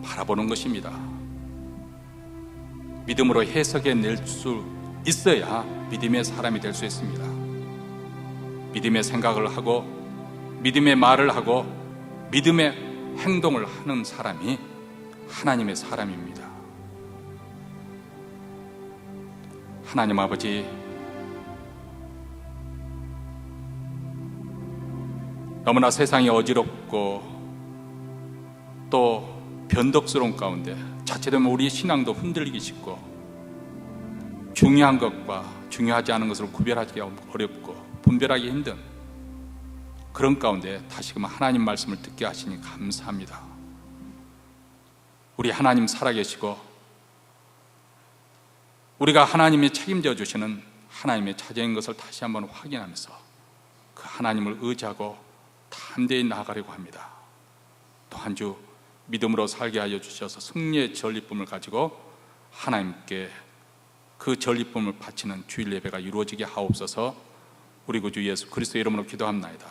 A: 바라보는 것입니다. 믿음으로 해석해 낼 수 있어야 믿음의 사람이 될 수 있습니다. 믿음의 생각을 하고 믿음의 말을 하고 믿음의 행동을 하는 사람이 하나님의 사람입니다. 하나님 아버지, 너무나 세상이 어지럽고 또 변덕스러운 가운데 자체되면 우리 신앙도 흔들리기 쉽고 중요한 것과 중요하지 않은 것을 구별하기 어렵고 분별하기 힘든 그런 가운데 다시금 하나님 말씀을 듣게 하시니 감사합니다. 우리 하나님 살아계시고 우리가 하나님이 책임져 주시는 하나님의 자녀인 것을 다시 한번 확인하면서 그 하나님을 의지하고 담대히 나아가려고 합니다. 또 한 주 믿음으로 살게 하여 주셔서 승리의 전리품을 가지고 하나님께 그 전리품을 바치는 주일 예배가 이루어지게 하옵소서. 우리 구주 예수 그리스도 이름으로 기도합나이다.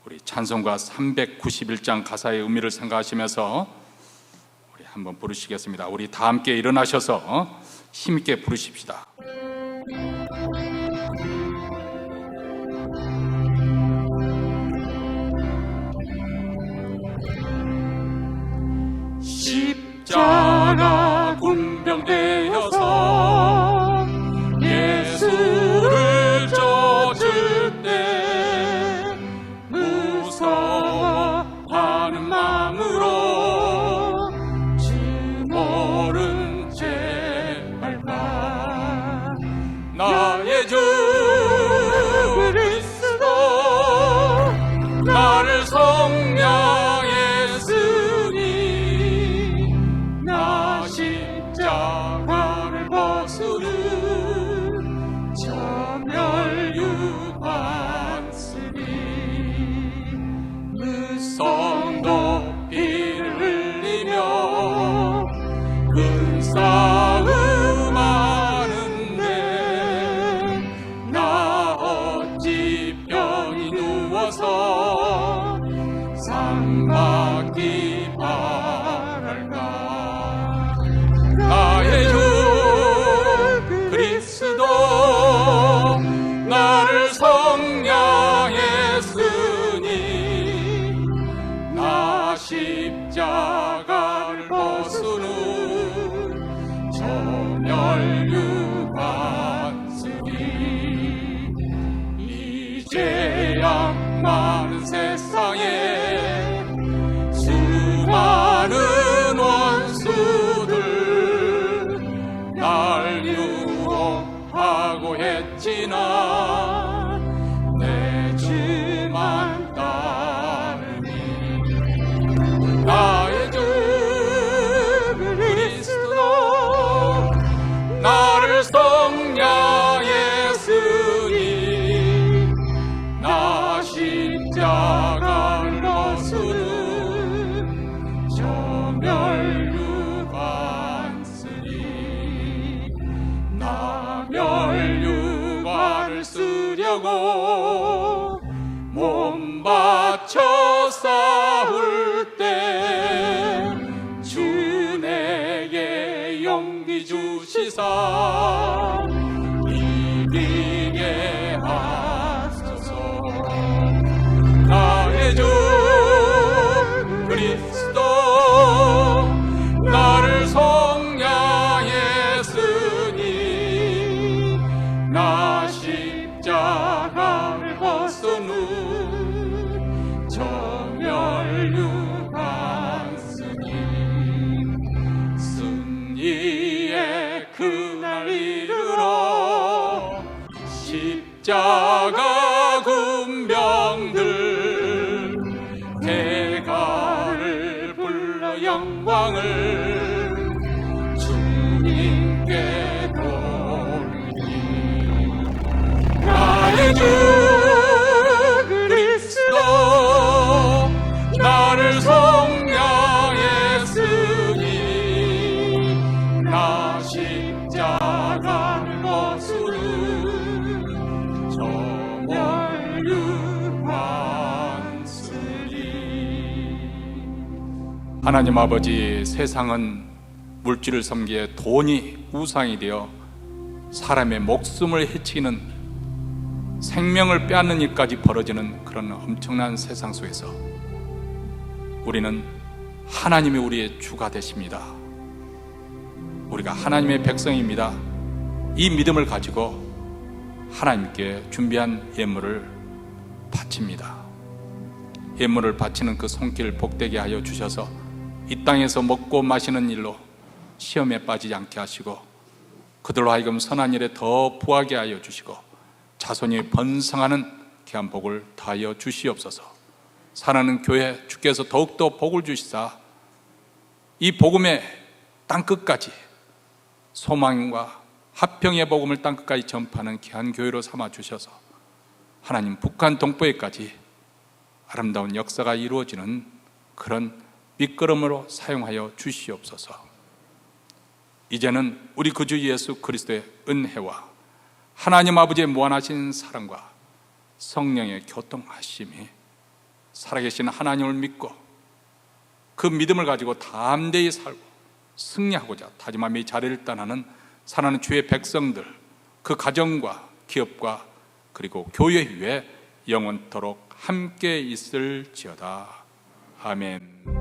A: 우리 찬송가 391장 가사의 의미를 생각하시면서 우리 한번 부르시겠습니다. 우리 다 함께 일어나셔서 힘있게 부르십시다.
B: 십자가 군병되어서 예수를 쫓을 때 무서워하는 마음으로 주 모른 채 밟아 나의 주 그리스도 나를 성량했으니 나 십자가를 벗으는 저멸유관쓰니 무성 높이를 흘리며 큰 싸움 하는데 나 어찌 편히 누워서 상 받기 바랄까. 나의 주 그리스도 나를 성량했으니 나 십자가를 벗으는 저멸유관쓰니 이제야 많은 세상에 수많은 원수들 날 유혹하고 했지나 내 주만 따르니 나의 주 주시사 이기게 하소서. 나의 주 그리스도 나를 성량했으니 나 십자가를 벗은 후 정멸유하였으니 승리의 그날 이르러 십자가 군병들 대가를 불러 영광을 주님께 돌리니 나의 주 그리스도 나를 성량했으니 나 십자가를 벗으니
A: 하나님 아버지, 세상은 물질을 섬기에 돈이 우상이 되어 사람의 목숨을 해치는, 생명을 빼앗는 일까지 벌어지는 그런 엄청난 세상 속에서 우리는 하나님이 우리의 주가 되십니다. 우리가 하나님의 백성입니다. 이 믿음을 가지고 하나님께 준비한 예물을 바칩니다. 예물을 바치는 그 손길 복되게 하여 주셔서 이 땅에서 먹고 마시는 일로 시험에 빠지지 않게 하시고 그들로 하여금 선한 일에 더 부하게 하여 주시고 자손이 번성하는 귀한 복을 더하여 주시옵소서. 사랑하는 교회, 주께서 더욱더 복을 주시사 이 복음의 땅끝까지 소망과 화평의 복음을 땅끝까지 전파하는 귀한 교회로 삼아 주셔서 하나님 북한 동포에까지 아름다운 역사가 이루어지는 그런 밑거름으로 사용하여 주시옵소서. 이제는 우리 구주 예수 그리스도의 은혜와 하나님 아버지의 무한하신 사랑과 성령의 교통하심이 살아계신 하나님을 믿고 그 믿음을 가지고 담대히 살고 승리하고자 다짐하며 이 자리를 떠나는 사랑하는 주의 백성들, 그 가정과 기업과 그리고 교회 위에 영원토록 함께 있을지어다. 아멘.